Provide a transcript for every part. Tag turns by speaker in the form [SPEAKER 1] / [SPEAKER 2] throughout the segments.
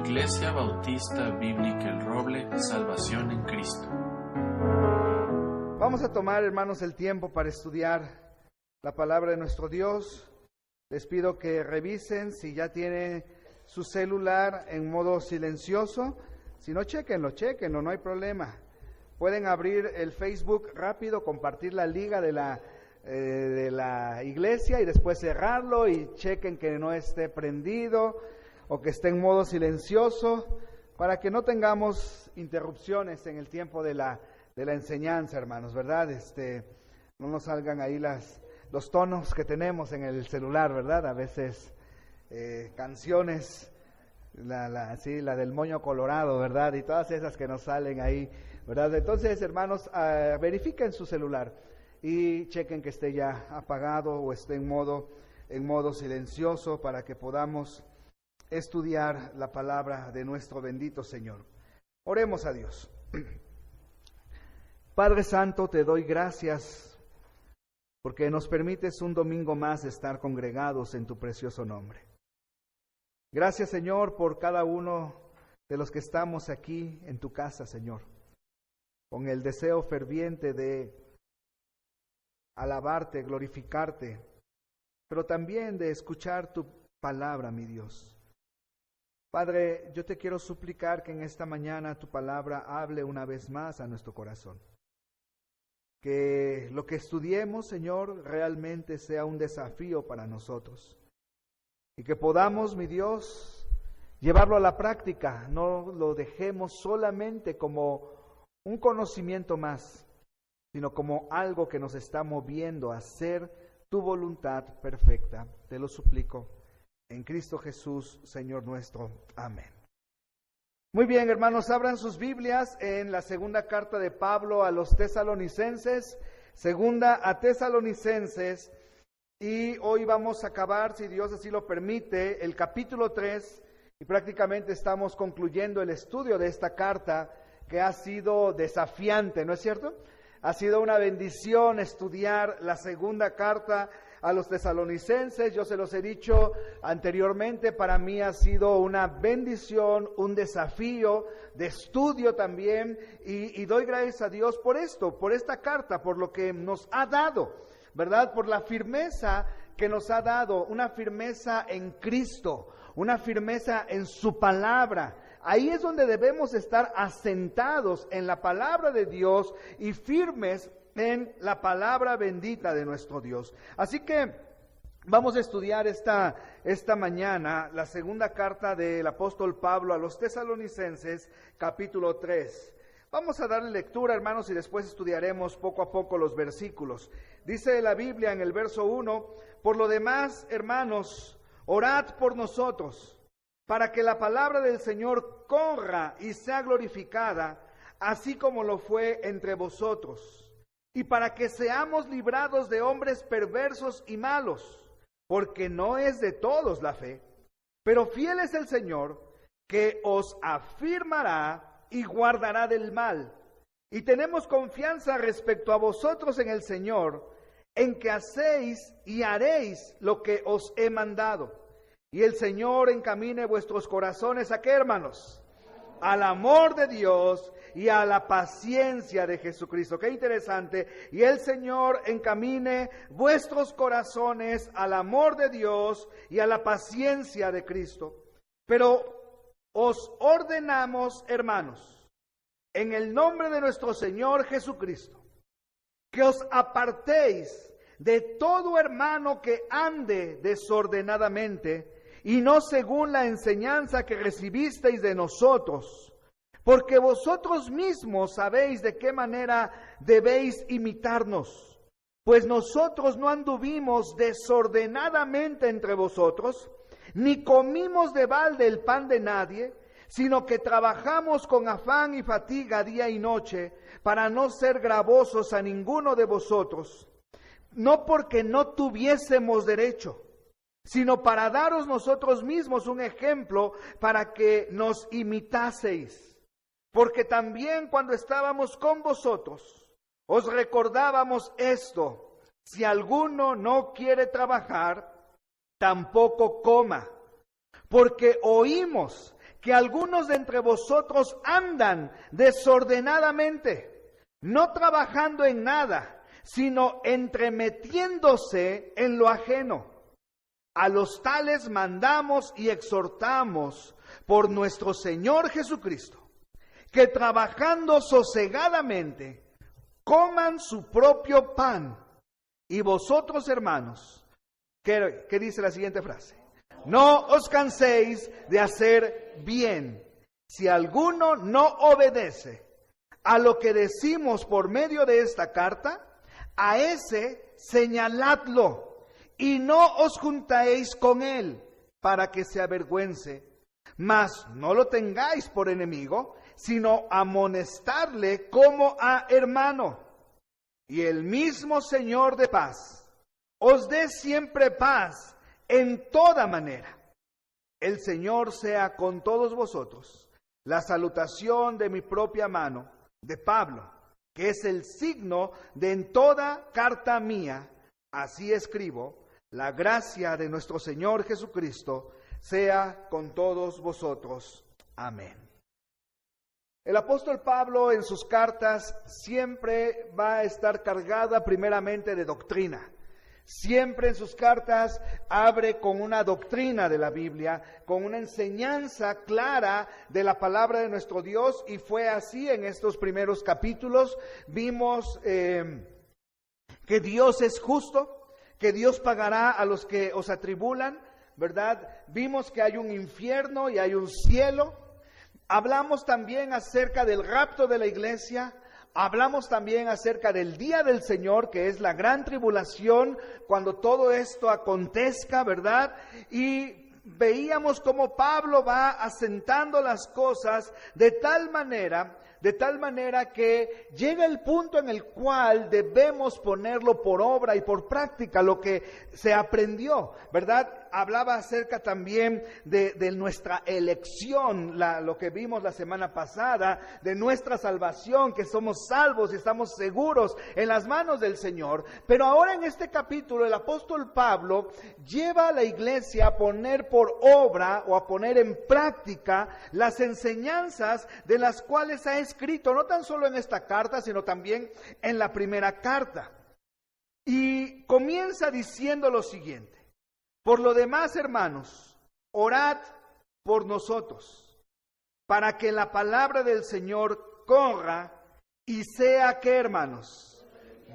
[SPEAKER 1] Iglesia Bautista Bíblica El Roble, Salvación en Cristo.
[SPEAKER 2] Vamos a tomar, hermanos, el tiempo para estudiar la palabra de nuestro Dios. Les pido que revisen si ya tiene su celular en modo silencioso. Si no, chéquenlo, no hay problema. Pueden abrir el Facebook rápido, compartir la liga de la iglesia y después cerrarlo y chequen que no esté prendido o que esté en modo silencioso para que no tengamos interrupciones en el tiempo de la enseñanza, hermanos, ¿verdad? No nos salgan ahí los tonos que tenemos en el celular, ¿verdad? A veces canciones, la del moño colorado, ¿verdad? Y todas esas que nos salen ahí, ¿verdad? Entonces, hermanos, verifiquen su celular y chequen que esté ya apagado o esté en modo silencioso para que podamos estudiar la palabra de nuestro bendito Señor. Oremos a Dios. Padre Santo, te doy gracias porque nos permites un domingo más estar congregados en tu precioso nombre. Gracias, Señor, por cada uno de los que estamos aquí en tu casa, Señor, con el deseo ferviente de alabarte, glorificarte, pero también de escuchar tu palabra, mi Dios. Padre, yo te quiero suplicar que en esta mañana tu palabra hable una vez más a nuestro corazón. Que lo que estudiemos, Señor, realmente sea un desafío para nosotros. Y que podamos, mi Dios, llevarlo a la práctica. No lo dejemos solamente como un conocimiento más, sino como algo que nos está moviendo a hacer tu voluntad perfecta. Te lo suplico en Cristo Jesús, Señor nuestro. Amén. Muy bien, hermanos, abran sus Biblias en la segunda carta de Pablo a los Tesalonicenses, segunda a Tesalonicenses, y hoy vamos a acabar, si Dios así lo permite, el capítulo 3, y prácticamente estamos concluyendo el estudio de esta carta que ha sido desafiante, ¿no es cierto? Ha sido una bendición estudiar la segunda carta a los tesalonicenses. Yo se los he dicho anteriormente, para mí ha sido una bendición, un desafío de estudio también, y doy gracias a Dios por esto, por esta carta, por lo que nos ha dado, ¿verdad? Por la firmeza que nos ha dado, una firmeza en Cristo, una firmeza en su palabra. Ahí es donde debemos estar asentados en la palabra de Dios y firmes en la palabra bendita de nuestro Dios. Así que vamos a estudiar esta mañana la segunda carta del apóstol Pablo a los tesalonicenses, capítulo 3. Vamos a darle lectura, hermanos, y después estudiaremos poco a poco los versículos. Dice la Biblia en el verso 1, por lo demás, hermanos, orad por nosotros, para que la palabra del Señor corra y sea glorificada, así como lo fue entre vosotros, y para que seamos librados de hombres perversos y malos, porque no es de todos la fe, pero fiel es el Señor, que os afirmará y guardará del mal. Y tenemos confianza respecto a vosotros en el Señor, en que hacéis y haréis lo que os he mandado. Y el Señor encamine vuestros corazones, ¿a qué, hermanos? Al amor de Dios y a la paciencia de Jesucristo. Qué interesante. Y el Señor encamine vuestros corazones al amor de Dios y a la paciencia de Cristo. Pero os ordenamos, hermanos, en el nombre de nuestro Señor Jesucristo, que os apartéis de todo hermano que ande desordenadamente y no según la enseñanza que recibisteis de nosotros, porque vosotros mismos sabéis de qué manera debéis imitarnos, pues nosotros no anduvimos desordenadamente entre vosotros, ni comimos de balde el pan de nadie, sino que trabajamos con afán y fatiga día y noche, para no ser gravosos a ninguno de vosotros, no porque no tuviésemos derecho, sino para daros nosotros mismos un ejemplo para que nos imitaseis. Porque también cuando estábamos con vosotros, os recordábamos esto: si alguno no quiere trabajar, tampoco coma. porque oímos que algunos de entre vosotros andan desordenadamente, no trabajando en nada, sino entremetiéndose en lo ajeno. A los tales mandamos y exhortamos por nuestro Señor Jesucristo, que trabajando sosegadamente coman su propio pan. Y vosotros, hermanos, ¿qué dice la siguiente frase? No os canséis de hacer bien. Si alguno no obedece a lo que decimos por medio de esta carta, a ese señaladlo y no os juntéis con él para que se avergüence. Mas no lo tengáis por enemigo, sino amonestarle como a hermano. Y el mismo Señor de paz os dé siempre paz en toda manera. El Señor sea con todos vosotros. La salutación de mi propia mano, de Pablo, que es el signo de en toda carta mía, así escribo, la gracia de nuestro Señor Jesucristo sea con todos vosotros. Amén. El apóstol Pablo en sus cartas siempre va a estar cargada primeramente de doctrina. Siempre en sus cartas abre con una doctrina de la Biblia, con una enseñanza clara de la palabra de nuestro Dios, y fue así en estos primeros capítulos. Vimos que Dios es justo, que Dios pagará a los que os atribulan, ¿verdad? Vimos que hay un infierno y hay un cielo. Hablamos también acerca del rapto de la iglesia. Hablamos también acerca del día del Señor, que es la gran tribulación, cuando todo esto acontezca, ¿verdad? Y veíamos cómo Pablo va asentando las cosas de tal manera que llega el punto en el cual debemos ponerlo por obra y por práctica, lo que se aprendió, ¿verdad? Hablaba acerca también de nuestra elección, lo que vimos la semana pasada, de nuestra salvación, que somos salvos y estamos seguros en las manos del Señor. Pero ahora en este capítulo el apóstol Pablo lleva a la iglesia a poner por obra o a poner en práctica las enseñanzas de las cuales ha escrito, no tan solo en esta carta, sino también en la primera carta. Y comienza diciendo lo siguiente: por lo demás, hermanos, orad por nosotros, para que la palabra del Señor corra y sea, ¿qué, hermanos?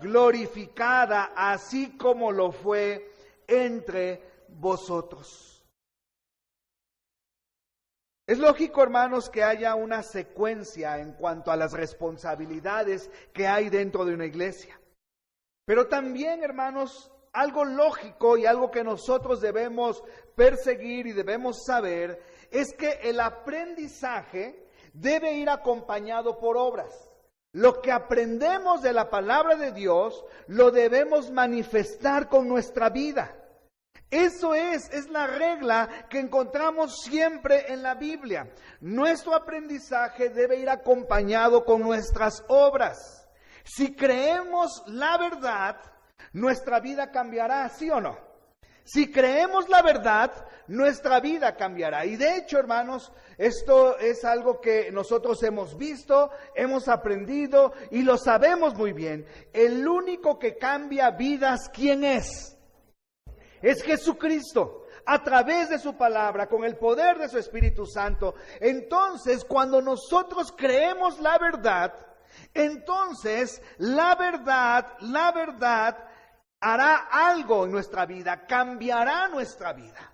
[SPEAKER 2] Glorificada, así como lo fue entre vosotros. Es lógico, hermanos, que haya una secuencia en cuanto a las responsabilidades que hay dentro de una iglesia. Pero también, hermanos, algo lógico y algo que nosotros debemos perseguir y debemos saber es que el aprendizaje debe ir acompañado por obras. Lo que aprendemos de la palabra de Dios lo debemos manifestar con nuestra vida. Eso es la regla que encontramos siempre en la Biblia. Nuestro aprendizaje debe ir acompañado con nuestras obras. Si creemos la verdad, nuestra vida cambiará, ¿sí o no? Si creemos la verdad, nuestra vida cambiará. Y de hecho, hermanos, esto es algo que nosotros hemos visto, hemos aprendido y lo sabemos muy bien. El único que cambia vidas, ¿quién es? Es Jesucristo, a través de su palabra, con el poder de su Espíritu Santo. Entonces, cuando nosotros creemos la verdad, entonces la verdad hará algo en nuestra vida, cambiará nuestra vida.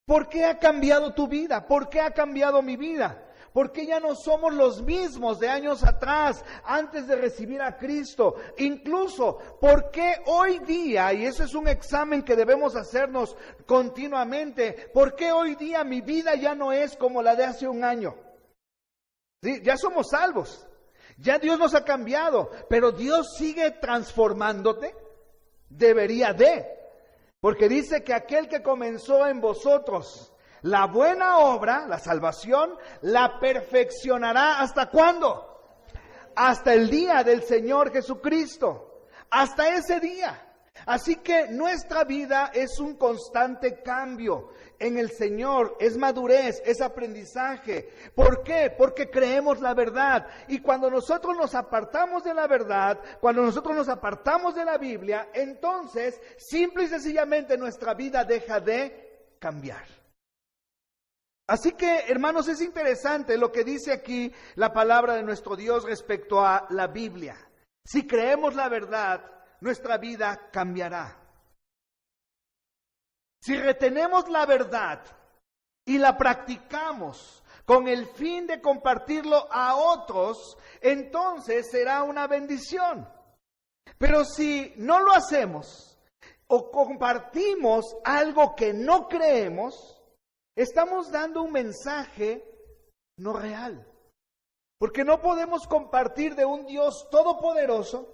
[SPEAKER 2] ¿Por qué ha cambiado tu vida? ¿Por qué ha cambiado mi vida? ¿Por qué ya no somos los mismos de años atrás, antes de recibir a Cristo? Incluso, ¿por qué hoy día, y ese es un examen que debemos hacernos continuamente, ¿por qué hoy día mi vida ya no es como la de hace un año? ¿Sí? Ya somos salvos, ya Dios nos ha cambiado, pero Dios sigue transformándote. Debería de, porque dice que aquel que comenzó en vosotros la buena obra, la salvación, la perfeccionará. ¿Hasta cuándo? Hasta el día del Señor Jesucristo. Hasta ese día. Así que nuestra vida es un constante cambio en el Señor, es madurez, es aprendizaje. ¿Por qué? Porque creemos la verdad. Y cuando nosotros nos apartamos de la verdad, cuando nosotros nos apartamos de la Biblia, entonces simple y sencillamente nuestra vida deja de cambiar. Así que, hermanos, es interesante lo que dice aquí la palabra de nuestro Dios respecto a la Biblia. Si creemos la verdad, nuestra vida cambiará. Si retenemos la verdad y la practicamos con el fin de compartirlo a otros, entonces será una bendición. Pero si no lo hacemos o compartimos algo que no creemos, estamos dando un mensaje no real. Porque no podemos compartir de un Dios todopoderoso,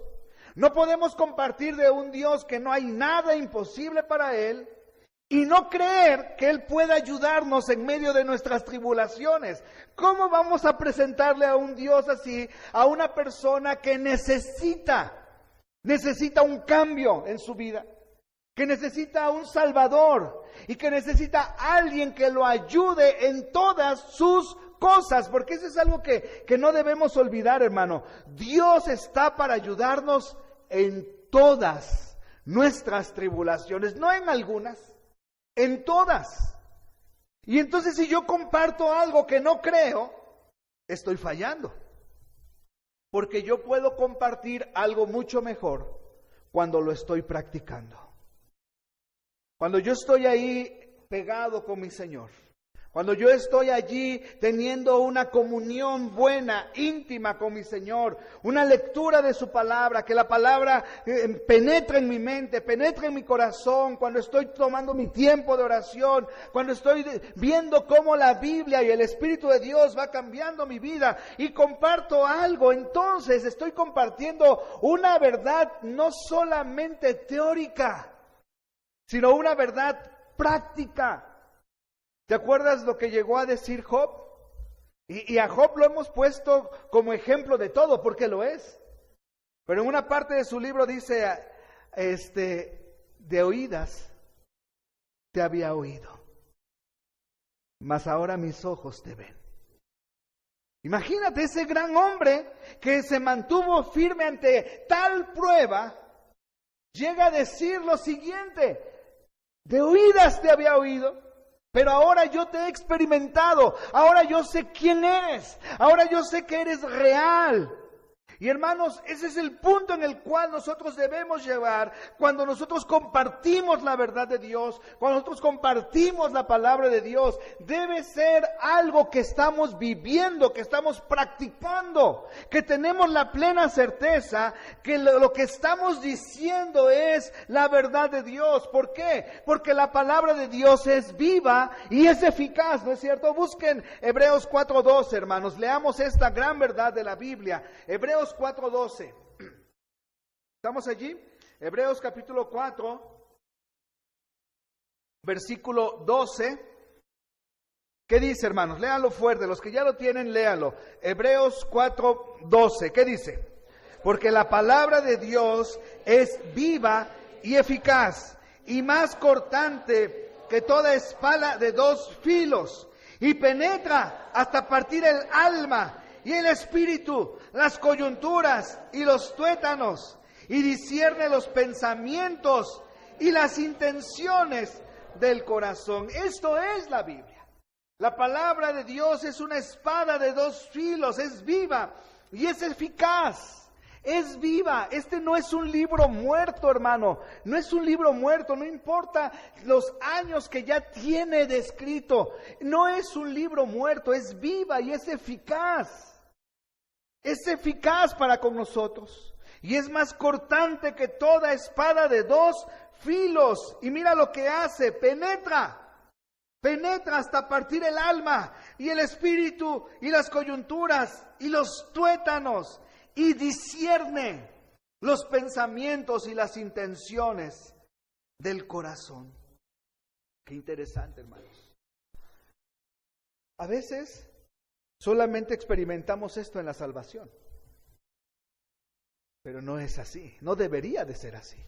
[SPEAKER 2] no podemos compartir de un Dios que no hay nada imposible para Él, y no creer que Él pueda ayudarnos en medio de nuestras tribulaciones. ¿Cómo vamos a presentarle a un Dios así, a una persona que necesita un cambio en su vida, que necesita un Salvador y que necesita alguien que lo ayude en todas sus cosas? Porque eso es algo que no debemos olvidar, hermano. Dios está para ayudarnos en todas nuestras tribulaciones, no en algunas, en todas. Y entonces si yo comparto algo que no creo, estoy fallando. Porque yo puedo compartir algo mucho mejor cuando lo estoy practicando. Cuando yo estoy ahí pegado con mi Señor. Cuando yo estoy allí teniendo una comunión buena, íntima con mi Señor, una lectura de su palabra, que la palabra penetre en mi mente, penetre en mi corazón, cuando estoy tomando mi tiempo de oración, cuando estoy viendo cómo la Biblia y el Espíritu de Dios va cambiando mi vida y comparto algo, entonces estoy compartiendo una verdad no solamente teórica, sino una verdad práctica. ¿Te acuerdas lo que llegó a decir Job? Y a Job lo hemos puesto como ejemplo de todo, porque lo es. Pero en una parte de su libro dice, de oídas te había oído, mas ahora mis ojos te ven. Imagínate ese gran hombre que se mantuvo firme ante tal prueba, llega a decir lo siguiente: de oídas te había oído, pero ahora yo te he experimentado, ahora yo sé quién eres, ahora yo sé que eres real. Y hermanos, ese es el punto en el cual nosotros debemos llevar cuando nosotros compartimos la verdad de Dios, cuando nosotros compartimos la palabra de Dios. Debe ser algo que estamos viviendo, que estamos practicando, que tenemos la plena certeza que lo que estamos diciendo es la verdad de Dios. ¿Por qué? Porque la palabra de Dios es viva y es eficaz, ¿no es cierto? Busquen Hebreos 4:12, hermanos, leamos esta gran verdad de la Biblia. Hebreos 4:12. ¿Estamos allí? Hebreos capítulo 4, versículo 12. ¿Qué dice, hermanos? Léanlo fuerte, los que ya lo tienen, léanlo. Hebreos 4:12. ¿Qué dice? Porque la palabra de Dios es viva y eficaz, y más cortante que toda espada de dos filos, y penetra hasta partir el alma y el espíritu, las coyunturas y los tuétanos, y discierne los pensamientos y las intenciones del corazón. Esto es la Biblia. La palabra de Dios es una espada de dos filos, es viva y es eficaz. Es viva. Este no es un libro muerto, hermano. No es un libro muerto. No importa los años que ya tiene descrito. No es un libro muerto. Es viva y es eficaz. Es eficaz para con nosotros. Y es más cortante que toda espada de dos filos. Y mira lo que hace. Penetra hasta partir el alma y el espíritu y las coyunturas y los tuétanos, y discierne los pensamientos y las intenciones del corazón. Qué interesante, hermanos. A veces solamente experimentamos esto en la salvación, pero no es así, no debería de ser así.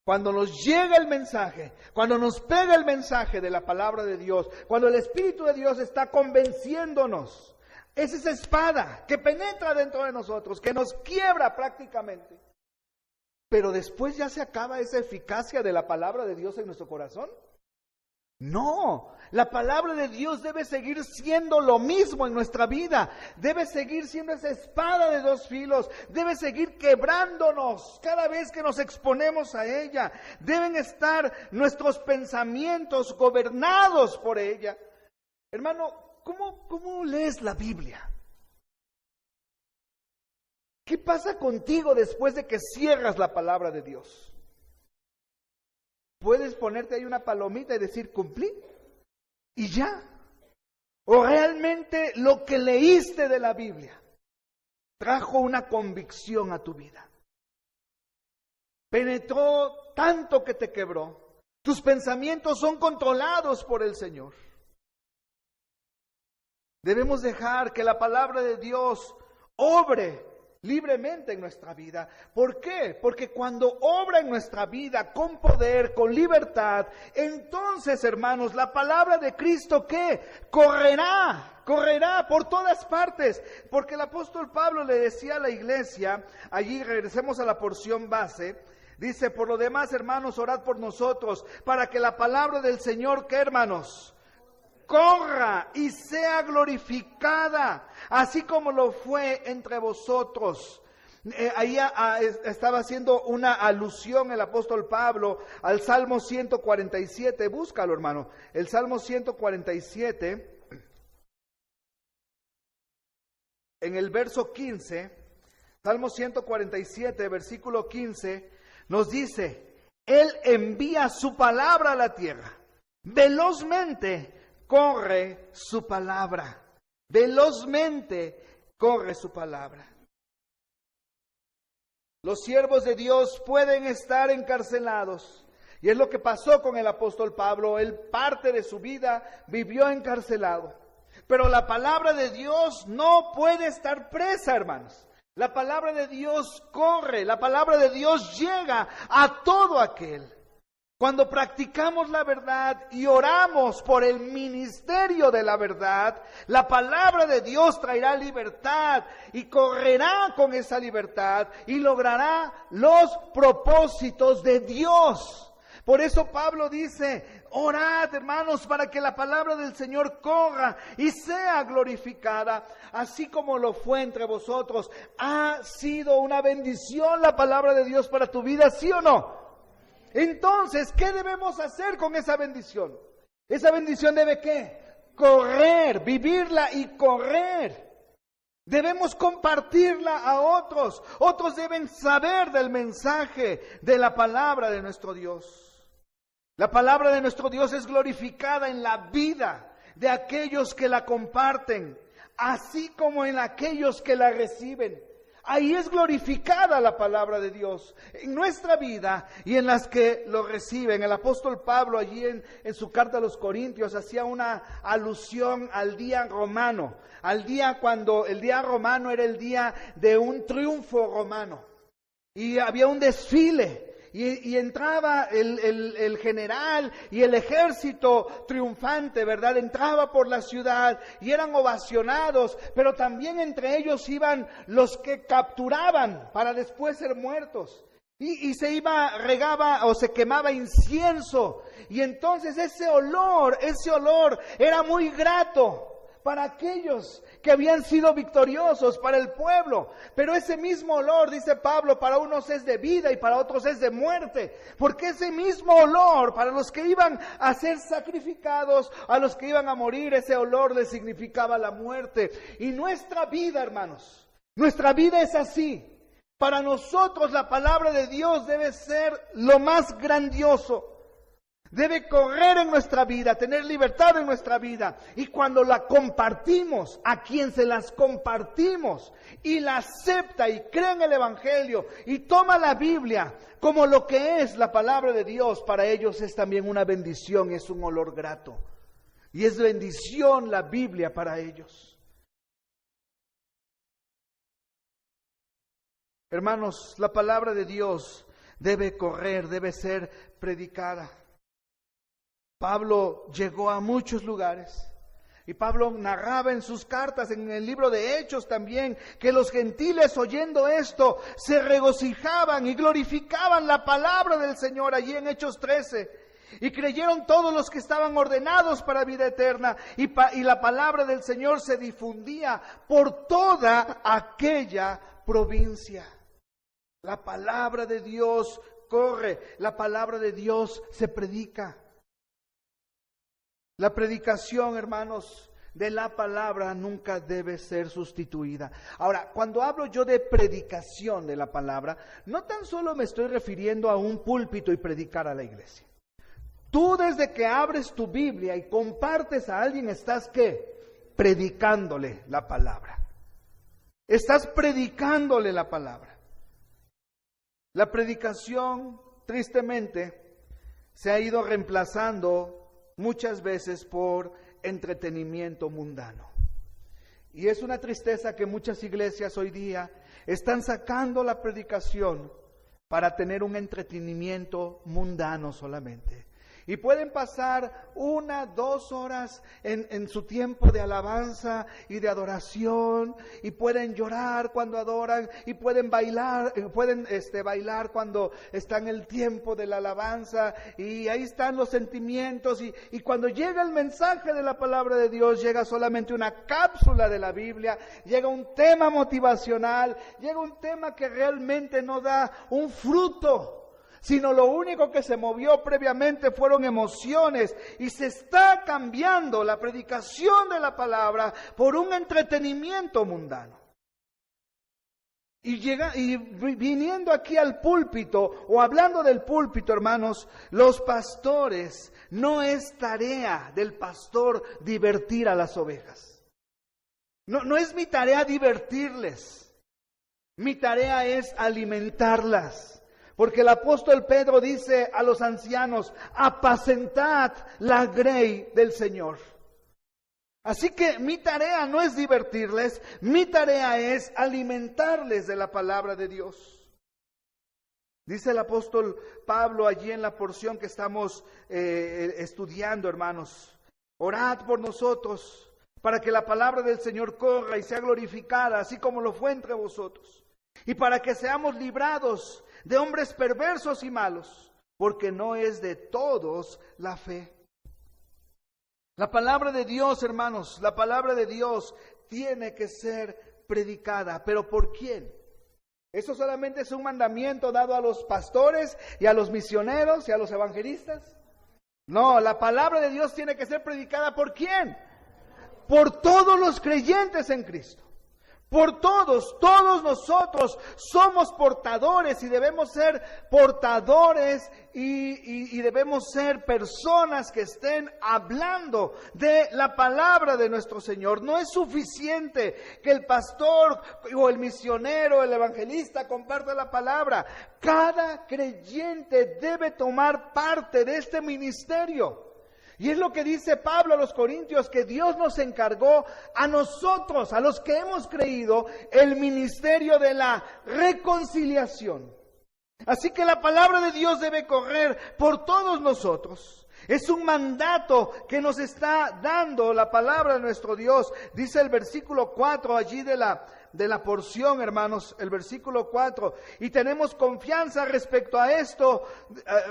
[SPEAKER 2] Cuando nos llega el mensaje, cuando nos pega el mensaje de la palabra de Dios, cuando el Espíritu de Dios está convenciéndonos, es esa espada que penetra dentro de nosotros, que nos quiebra prácticamente. Pero después ya se acaba esa eficacia de la palabra de Dios en nuestro corazón. No, la palabra de Dios debe seguir siendo lo mismo en nuestra vida, debe seguir siendo esa espada de dos filos, debe seguir quebrándonos cada vez que nos exponemos a ella, deben estar nuestros pensamientos gobernados por ella. Hermano, ¿cómo lees la Biblia? ¿Qué pasa contigo después de que cierras la palabra de Dios? Puedes ponerte ahí una palomita y decir, cumplí, y ya. O realmente lo que leíste de la Biblia trajo una convicción a tu vida. Penetró tanto que te quebró. Tus pensamientos son controlados por el Señor. Debemos dejar que la palabra de Dios obre libremente en nuestra vida. ¿Por qué? Porque cuando obra en nuestra vida con poder, con libertad, entonces, hermanos, la palabra de Cristo, ¿qué? Correrá por todas partes. Porque el apóstol Pablo le decía a la iglesia, allí regresemos a la porción base, dice, por lo demás, hermanos, orad por nosotros, para que la palabra del Señor, ¿qué, hermanos? Corra y sea glorificada, así como lo fue entre vosotros. Ahí estaba haciendo una alusión el apóstol Pablo al Salmo 147, búscalo, hermano, el Salmo 147, en el verso 15, Salmo 147, versículo 15, nos dice, Él envía su palabra a la tierra, velozmente corre su palabra, velozmente corre su palabra. Los siervos de Dios pueden estar encarcelados, y es lo que pasó con el apóstol Pablo. Él parte de su vida vivió encarcelado, pero la palabra de Dios no puede estar presa, hermanos. La palabra de Dios corre, la palabra de Dios llega a todo aquel. Cuando practicamos la verdad y oramos por el ministerio de la verdad, la palabra de Dios traerá libertad y correrá con esa libertad y logrará los propósitos de Dios. Por eso Pablo dice, orad, hermanos, para que la palabra del Señor corra y sea glorificada, así como lo fue entre vosotros. ¿Ha sido una bendición la palabra de Dios para tu vida, sí o no? Entonces, ¿qué debemos hacer con esa bendición? Esa bendición debe ¿qué? Correr, vivirla y correr. Debemos compartirla a otros. Otros deben saber del mensaje de la palabra de nuestro Dios. La palabra de nuestro Dios es glorificada en la vida de aquellos que la comparten, así como en aquellos que la reciben. Ahí es glorificada la palabra de Dios en nuestra vida y en las que lo reciben. El apóstol Pablo allí en su carta a los Corintios hacía una alusión al día romano, al día cuando el día romano era el día de un triunfo romano y había un desfile. Y entraba el general y el ejército triunfante, ¿verdad? Entraba por la ciudad y eran ovacionados, pero también entre ellos iban los que capturaban para después ser muertos. Y regaba o se quemaba incienso. Y entonces ese olor era muy grato para aquellos que habían sido victoriosos, para el pueblo. Pero ese mismo olor, dice Pablo, para unos es de vida y para otros es de muerte. Porque ese mismo olor, para los que iban a ser sacrificados, a los que iban a morir, ese olor les significaba la muerte. Y nuestra vida, hermanos, nuestra vida es así. Para nosotros la palabra de Dios debe ser lo más grandioso. Debe correr en nuestra vida, tener libertad en nuestra vida. Y cuando la compartimos, a quien se las compartimos y la acepta y cree en el Evangelio y toma la Biblia como lo que es la palabra de Dios, para ellos es también una bendición, es un olor grato. Y es bendición la Biblia para ellos. Hermanos, la palabra de Dios debe correr, debe ser predicada. Pablo llegó a muchos lugares. Y Pablo narraba en sus cartas, en el libro de Hechos también, que los gentiles oyendo esto se regocijaban y glorificaban la palabra del Señor allí en Hechos 13. Y creyeron todos los que estaban ordenados para vida eterna. Y la palabra del Señor se difundía por toda aquella provincia. La palabra de Dios corre, la palabra de Dios se predica. La predicación, hermanos, de la palabra nunca debe ser sustituida. Ahora, cuando hablo yo de predicación de la palabra, no tan solo me estoy refiriendo a un púlpito y predicar a la iglesia. Tú desde que abres tu Biblia y compartes a alguien, ¿estás qué? Predicándole la palabra. Estás predicándole la palabra. La predicación, tristemente, se ha ido reemplazando muchas veces por entretenimiento mundano. Y es una tristeza que muchas iglesias hoy día están sacando la predicación para tener un entretenimiento mundano solamente. Y pueden pasar 1, 2 horas en su tiempo de alabanza y de adoración, y pueden llorar cuando adoran, y pueden bailar, bailar cuando está en el tiempo de la alabanza, y ahí están los sentimientos, y cuando llega el mensaje de la palabra de Dios, llega solamente una cápsula de la Biblia, llega un tema motivacional, llega un tema que realmente no da un fruto, sino lo único que se movió previamente fueron emociones, y se está cambiando la predicación de la palabra por un entretenimiento mundano. Y viniendo aquí al púlpito, o hablando del púlpito, hermanos, los pastores, no es tarea del pastor divertir a las ovejas. No es mi tarea divertirles, mi tarea es alimentarlas. Porque el apóstol Pedro dice a los ancianos: apacentad la grey del Señor. Así que mi tarea no es divertirles, mi tarea es alimentarles de la palabra de Dios. Dice el apóstol Pablo allí en la porción que estamos estudiando, hermanos: orad por nosotros para que la palabra del Señor corra y sea glorificada, así como lo fue entre vosotros. Y para que seamos librados de hombres perversos y malos, porque no es de todos la fe. La palabra de Dios, hermanos, la palabra de Dios tiene que ser predicada. ¿Pero por quién? ¿Eso solamente es un mandamiento dado a los pastores y a los misioneros y a los evangelistas? No, la palabra de Dios tiene que ser predicada ¿por quién? Por todos los creyentes en Cristo. Por todos nosotros somos portadores y debemos ser portadores y debemos ser personas que estén hablando de la palabra de nuestro Señor. No es suficiente que el pastor o el misionero, el evangelista comparta la palabra. Cada creyente debe tomar parte de este ministerio. Y es lo que dice Pablo a los Corintios, que Dios nos encargó a nosotros, a los que hemos creído, el ministerio de la reconciliación. Así que la palabra de Dios debe correr por todos nosotros. Es un mandato que nos está dando la palabra de nuestro Dios. Dice el versículo 4 allí de la porción, hermanos, el versículo 4. Y tenemos confianza respecto a esto,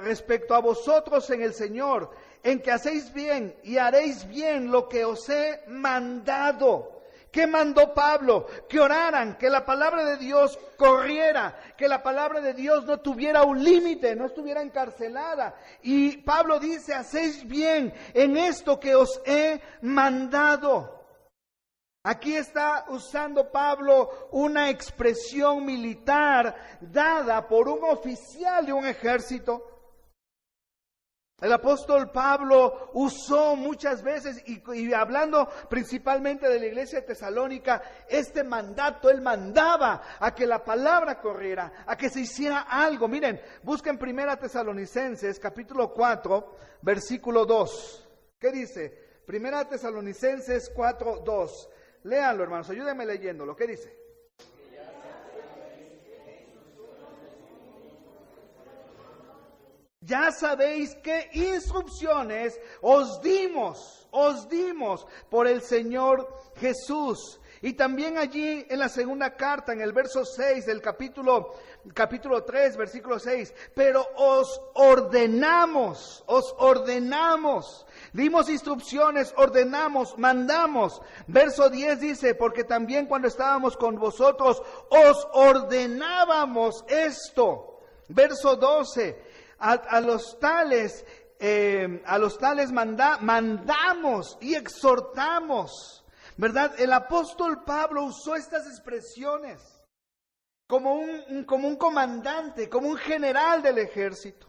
[SPEAKER 2] respecto a vosotros en el Señor, en que hacéis bien y haréis bien lo que os he mandado. ¿Qué mandó Pablo? Que oraran, que la palabra de Dios corriera, que la palabra de Dios no tuviera un límite, no estuviera encarcelada. Y Pablo dice: hacéis bien en esto que os he mandado. Aquí está usando Pablo una expresión militar dada por un oficial de un ejército. El apóstol Pablo usó muchas veces, y hablando principalmente de la iglesia de Tesalónica, este mandato. Él mandaba a que la palabra corriera, a que se hiciera algo. Miren, busquen 1 Tesalonicenses capítulo 4, versículo 2. ¿Qué dice? 1 Tesalonicenses 4, 2. Léanlo, hermanos, ayúdenme leyéndolo. ¿Qué dice? Ya sabéis qué instrucciones os dimos por el Señor Jesús. Y también allí en la segunda carta, en el verso 6 del capítulo 3, versículo 6, pero os ordenamos, dimos instrucciones, ordenamos, mandamos. Verso 10 dice, porque también cuando estábamos con vosotros, os ordenábamos esto. Verso 12, a los tales mandamos y exhortamos. ¿Verdad? El apóstol Pablo usó estas expresiones como un comandante, como un general del ejército.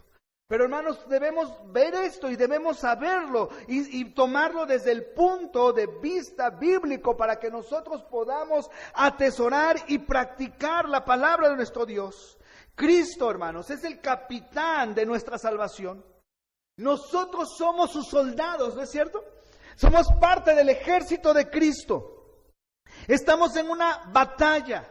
[SPEAKER 2] Pero hermanos, debemos ver esto y debemos saberlo y tomarlo desde el punto de vista bíblico para que nosotros podamos atesorar y practicar la palabra de nuestro Dios. Cristo, hermanos, es el capitán de nuestra salvación. Nosotros somos sus soldados, ¿no es cierto? Somos parte del ejército de Cristo. Estamos en una batalla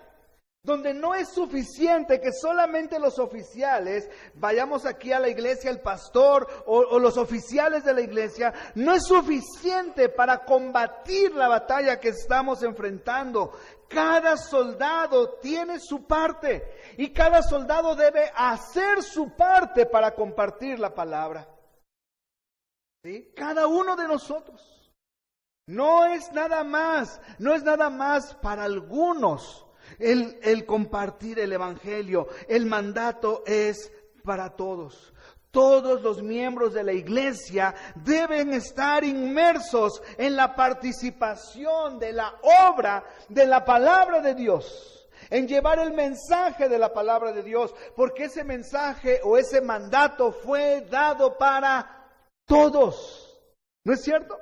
[SPEAKER 2] donde no es suficiente que solamente los oficiales, vayamos aquí a la iglesia, el pastor o los oficiales de la iglesia, no es suficiente para combatir la batalla que estamos enfrentando. Cada soldado tiene su parte y cada soldado debe hacer su parte para compartir la palabra. ¿Sí? Cada uno de nosotros. No es nada más para algunos el compartir el evangelio. El mandato es para todos. Todos los miembros de la iglesia deben estar inmersos en la participación de la obra de la palabra de Dios, en llevar el mensaje de la palabra de Dios, porque ese mensaje o ese mandato fue dado para todos. ¿No es cierto?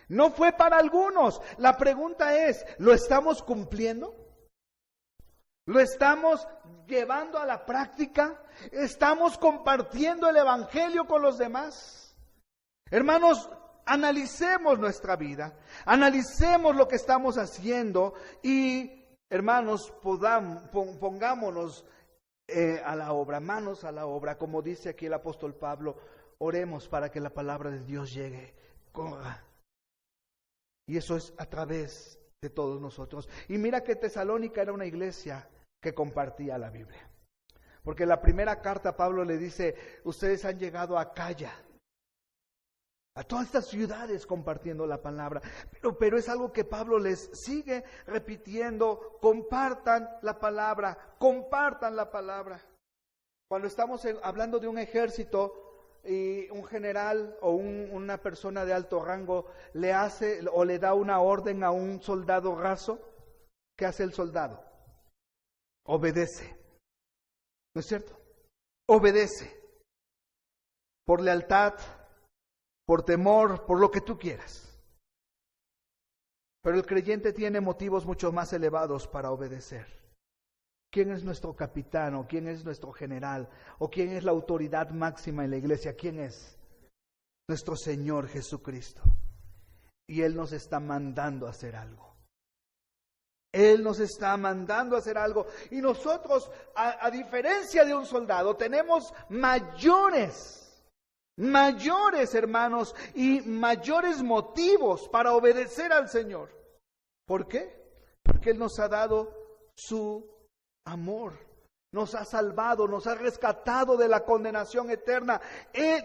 [SPEAKER 2] No fue para algunos. La pregunta es, ¿lo estamos cumpliendo? ¿Lo estamos llevando a la práctica? ¿Estamos compartiendo el evangelio con los demás? Hermanos, analicemos nuestra vida, analicemos lo que estamos haciendo y, hermanos, pongámonos a la obra, manos a la obra, como dice aquí el apóstol Pablo. Oremos para que la palabra de Dios llegue, corra. Y eso es a través de todos nosotros. Y mira que Tesalónica era una iglesia que compartía la Biblia. Porque en la primera carta Pablo le dice, ustedes han llegado a Acaya, a todas estas ciudades compartiendo la palabra. Pero es algo que Pablo les sigue repitiendo, compartan la palabra, compartan la palabra. Cuando estamos hablando de un ejército, y un general o una persona de alto rango le hace o le da una orden a un soldado raso, ¿qué hace el soldado? Obedece. ¿No es cierto? Obedece. Por lealtad, por temor, por lo que tú quieras. Pero el creyente tiene motivos mucho más elevados para obedecer. ¿Quién es nuestro capitán o quién es nuestro general o quién es la autoridad máxima en la iglesia? ¿Quién es? Nuestro Señor Jesucristo. Y Él nos está mandando a hacer algo. Él nos está mandando a hacer algo. Y nosotros, a diferencia de un soldado, tenemos mayores, hermanos, y mayores motivos para obedecer al Señor. ¿Por qué? Porque Él nos ha dado su amor, nos ha salvado, nos ha rescatado de la condenación eterna.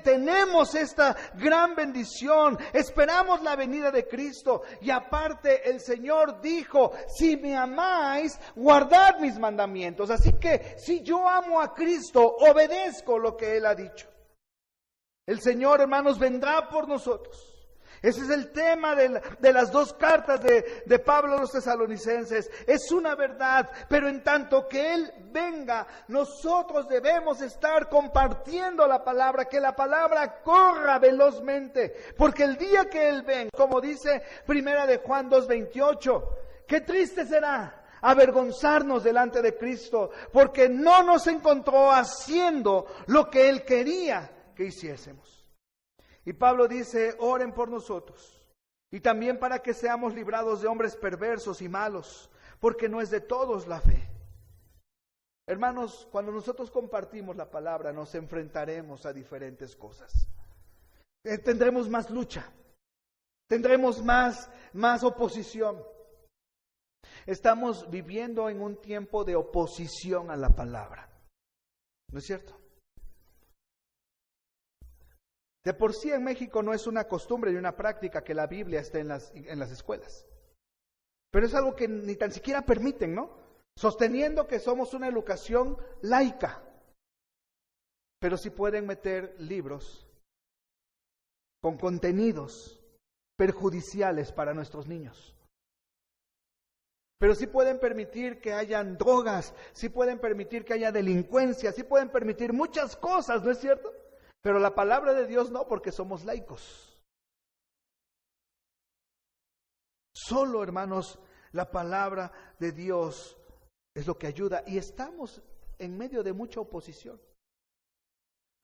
[SPEAKER 2] Tenemos esta gran bendición, esperamos la venida de Cristo. Y aparte el Señor dijo, si me amáis, guardad mis mandamientos. Así que si yo amo a Cristo, obedezco lo que Él ha dicho. El Señor, hermanos, vendrá por nosotros. Ese es el tema de las dos cartas de Pablo a los tesalonicenses. Es una verdad, pero en tanto que Él venga, nosotros debemos estar compartiendo la palabra, que la palabra corra velozmente, porque el día que Él venga, como dice Primera de Juan 2:28, qué triste será avergonzarnos delante de Cristo, porque no nos encontró haciendo lo que Él quería que hiciésemos. Y Pablo dice, oren por nosotros, y también para que seamos librados de hombres perversos y malos, porque no es de todos la fe. Hermanos, cuando nosotros compartimos la palabra, nos enfrentaremos a diferentes cosas. Tendremos más lucha, tendremos más oposición. Estamos viviendo en un tiempo de oposición a la palabra, ¿no es cierto? De por sí en México no es una costumbre ni una práctica que la Biblia esté en las escuelas. Pero es algo que ni tan siquiera permiten, ¿no? Sosteniendo que somos una educación laica. Pero sí pueden meter libros con contenidos perjudiciales para nuestros niños. Pero sí pueden permitir que hayan drogas, sí pueden permitir que haya delincuencia, sí pueden permitir muchas cosas, ¿no es cierto? Pero la palabra de Dios no, porque somos laicos. Solo, hermanos, la palabra de Dios es lo que ayuda. Y estamos en medio de mucha oposición.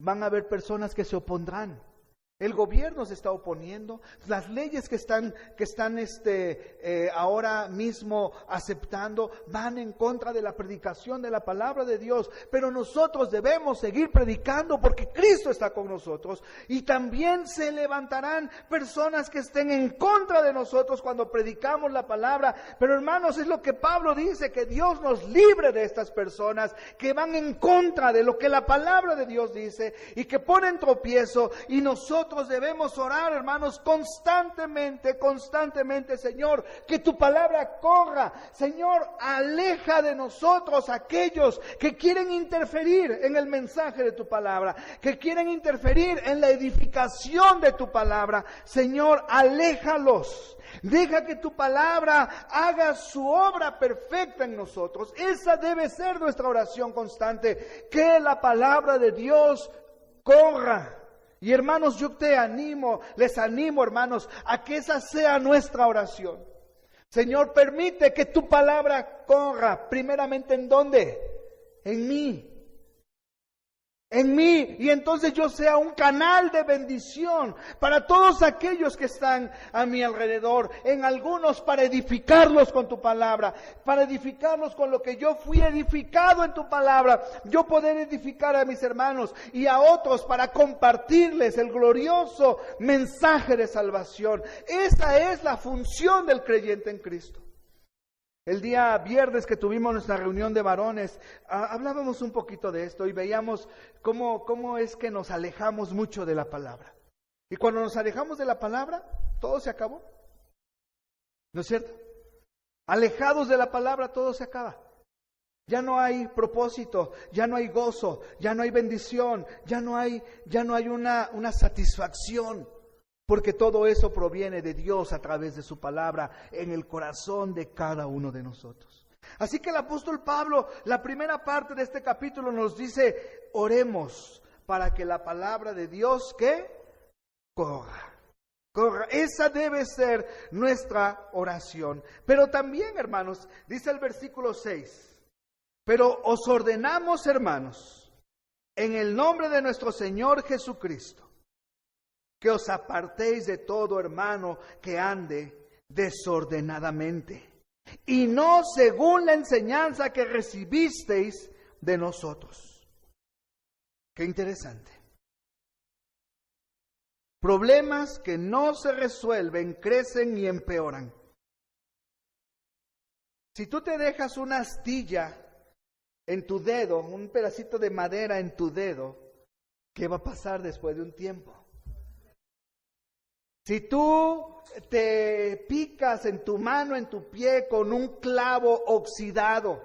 [SPEAKER 2] Van a haber personas que se opondrán. El gobierno se está oponiendo, las leyes que están ahora mismo aceptando van en contra de la predicación de la palabra de Dios, pero nosotros debemos seguir predicando porque Cristo está con nosotros, y también se levantarán personas que estén en contra de nosotros cuando predicamos la palabra. Pero hermanos, es lo que Pablo dice, que Dios nos libre de estas personas que van en contra de lo que la palabra de Dios dice y que ponen tropiezo. Y nosotros debemos orar, hermanos, constantemente, Señor, que tu palabra corra. Señor, aleja de nosotros aquellos que quieren interferir en el mensaje de tu palabra, que quieren interferir en la edificación de tu palabra. Señor, aléjalos. Deja que tu palabra haga su obra perfecta en nosotros. Esa debe ser nuestra oración constante, que la palabra de Dios corra. Y hermanos, yo les animo, hermanos, a que esa sea nuestra oración. Señor, permite que tu palabra corra, primeramente, ¿en dónde? En mí. En mí, y entonces yo sea un canal de bendición para todos aquellos que están a mi alrededor, en algunos para edificarlos con tu palabra, para edificarlos con lo que yo fui edificado en tu palabra, yo poder edificar a mis hermanos y a otros para compartirles el glorioso mensaje de salvación. Esa es la función del creyente en Cristo. El día viernes que tuvimos nuestra reunión de varones, hablábamos un poquito de esto y veíamos cómo es que nos alejamos mucho de la palabra. Y cuando nos alejamos de la palabra, todo se acabó. ¿No es cierto? Alejados de la palabra, todo se acaba. Ya no hay propósito, ya no hay gozo, ya no hay bendición, ya no hay una satisfacción. Porque todo eso proviene de Dios a través de su palabra en el corazón de cada uno de nosotros. Así que el apóstol Pablo, la primera parte de este capítulo nos dice, oremos para que la palabra de Dios, ¿qué? Corra. Esa debe ser nuestra oración. Pero también, hermanos, dice el versículo 6, pero os ordenamos, hermanos, en el nombre de nuestro Señor Jesucristo, que os apartéis de todo hermano que ande desordenadamente, y no según la enseñanza que recibisteis de nosotros. Qué interesante. Problemas que no se resuelven, crecen y empeoran. Si tú te dejas una astilla en tu dedo, un pedacito de madera en tu dedo, ¿qué va a pasar después de un tiempo? Si tú te picas en tu mano, en tu pie con un clavo oxidado,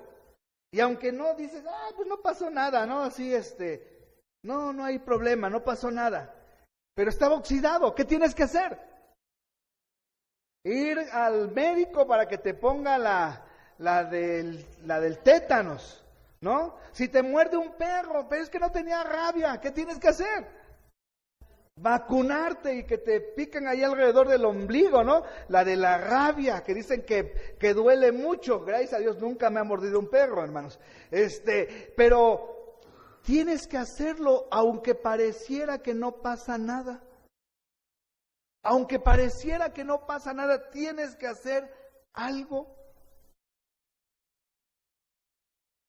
[SPEAKER 2] y aunque no dices, pues no pasó nada, ¿no? Así no hay problema, no pasó nada, pero estaba oxidado, ¿qué tienes que hacer? Ir al médico para que te ponga la del tétanos, ¿no? Si te muerde un perro, pero es que no tenía rabia, ¿qué tienes que hacer? Vacunarte y que te pican ahí alrededor del ombligo, ¿no? La de la rabia, que dicen que duele mucho. Gracias a Dios nunca me ha mordido un perro, hermanos. Pero tienes que hacerlo aunque pareciera que no pasa nada. Aunque pareciera que no pasa nada, tienes que hacer algo.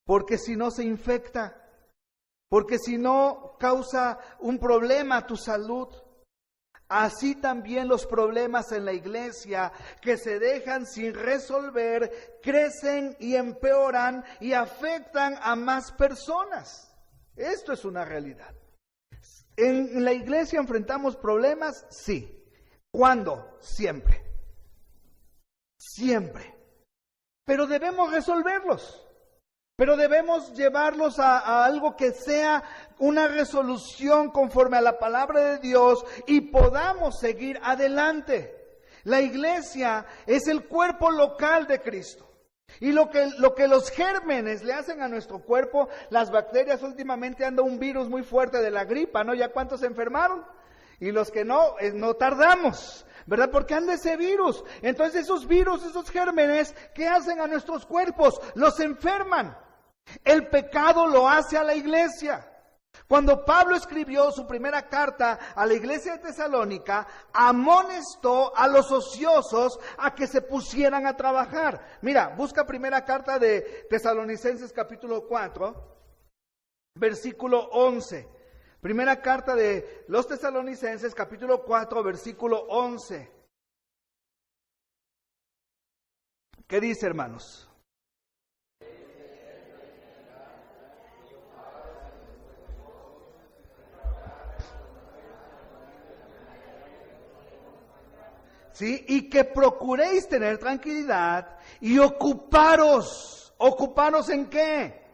[SPEAKER 2] porque si no se infecta, porque si no causa un problema a tu salud. Así también los problemas en la iglesia que se dejan sin resolver crecen y empeoran y afectan a más personas. Esto es una realidad. ¿En la iglesia enfrentamos problemas? Sí. ¿Cuándo? Siempre. Siempre. Pero debemos resolverlos. Pero debemos llevarlos a algo que sea una resolución conforme a la palabra de Dios y podamos seguir adelante. La iglesia es el cuerpo local de Cristo. Y lo que los gérmenes le hacen a nuestro cuerpo, las bacterias, últimamente anda un virus muy fuerte de la gripa, ¿no? ¿Ya cuántos se enfermaron? Y los que no tardamos, ¿verdad? Porque anda ese virus. Entonces esos virus, esos gérmenes, ¿qué hacen a nuestros cuerpos? Los enferman. El pecado lo hace a la iglesia. Cuando Pablo escribió su primera carta a la iglesia de Tesalónica, amonestó a los ociosos a que se pusieran a trabajar. Mira, busca primera carta de Tesalonicenses capítulo 4, versículo 11. Primera carta de los Tesalonicenses capítulo 4, versículo 11. ¿Qué dice, hermanos? ¿Sí? Y que procuréis tener tranquilidad y ocuparos. ¿Ocuparos en qué?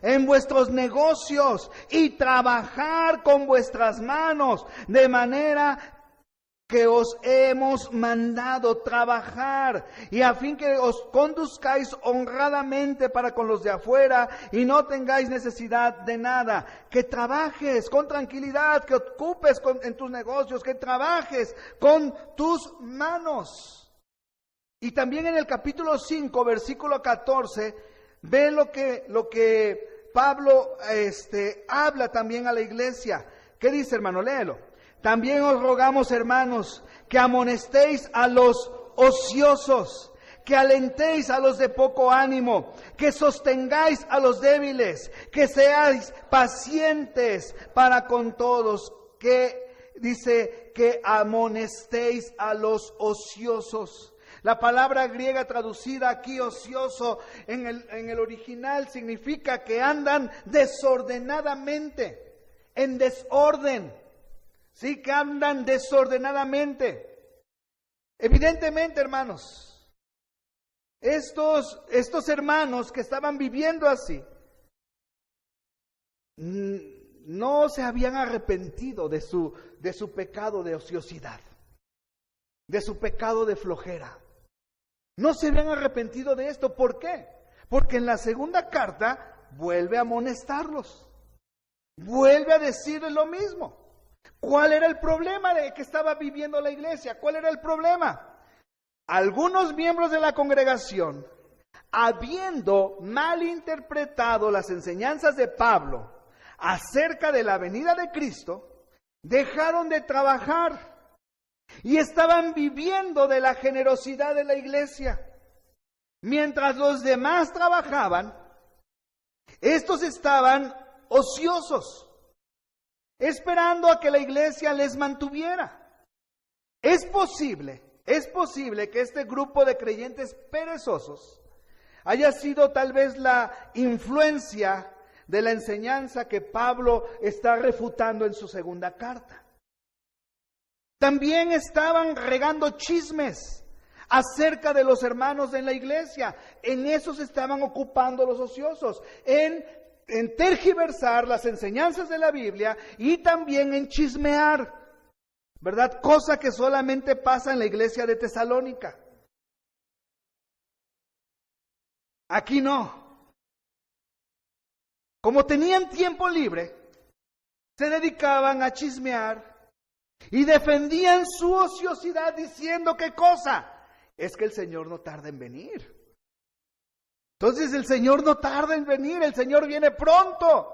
[SPEAKER 2] En vuestros negocios y trabajar con vuestras manos, de manera que os hemos mandado trabajar, y a fin que os conduzcáis honradamente para con los de afuera y no tengáis necesidad de nada. Que trabajes con tranquilidad, que ocupes en tus negocios, que trabajes con tus manos. Y también en el capítulo 5, versículo 14, ve lo que Pablo habla también a la iglesia. ¿Qué dice, hermano? Léelo. También os rogamos, hermanos, que amonestéis a los ociosos, que alentéis a los de poco ánimo, que sostengáis a los débiles, que seáis pacientes para con todos, que dice que amonestéis a los ociosos. La palabra griega traducida aquí, ocioso, en el original significa que andan desordenadamente, en desorden. Sí, que andan desordenadamente. Evidentemente, hermanos, estos hermanos que estaban viviendo así, no se habían arrepentido de su pecado de ociosidad, de su pecado de flojera. No se habían arrepentido de esto. ¿Por qué? Porque en la segunda carta vuelve a amonestarlos, vuelve a decirles lo mismo. ¿Cuál era el problema de que estaba viviendo la iglesia? ¿Cuál era el problema? Algunos miembros de la congregación, habiendo malinterpretado las enseñanzas de Pablo acerca de la venida de Cristo, dejaron de trabajar y estaban viviendo de la generosidad de la iglesia. Mientras los demás trabajaban, estos estaban ociosos, esperando a que la iglesia les mantuviera. Es posible que este grupo de creyentes perezosos haya sido tal vez la influencia de la enseñanza que Pablo está refutando en su segunda carta. También estaban regando chismes acerca de los hermanos en la iglesia. En eso se estaban ocupando los ociosos, en tergiversar las enseñanzas de la Biblia y también en chismear, ¿verdad? Cosa que solamente pasa en la iglesia de Tesalónica. Aquí no. Como tenían tiempo libre, se dedicaban a chismear y defendían su ociosidad diciendo, ¿qué cosa? Es que el Señor no tarda en venir. Entonces el Señor no tarda en venir, el Señor viene pronto.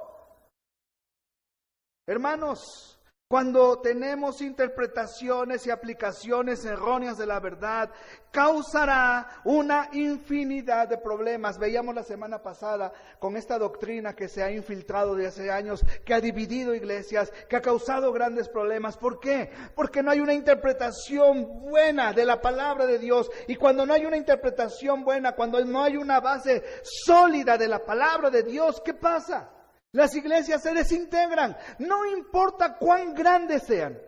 [SPEAKER 2] Hermanos, Cuando tenemos interpretaciones y aplicaciones erróneas de la verdad, causará una infinidad de problemas. Veíamos la semana pasada con esta doctrina que se ha infiltrado de hace años, que ha dividido iglesias, que ha causado grandes problemas. ¿Por qué? Porque no hay una interpretación buena de la palabra de Dios. Y cuando no hay una interpretación buena, cuando no hay una base sólida de la palabra de Dios, ¿qué pasa? Las iglesias se desintegran, no importa cuán grandes sean,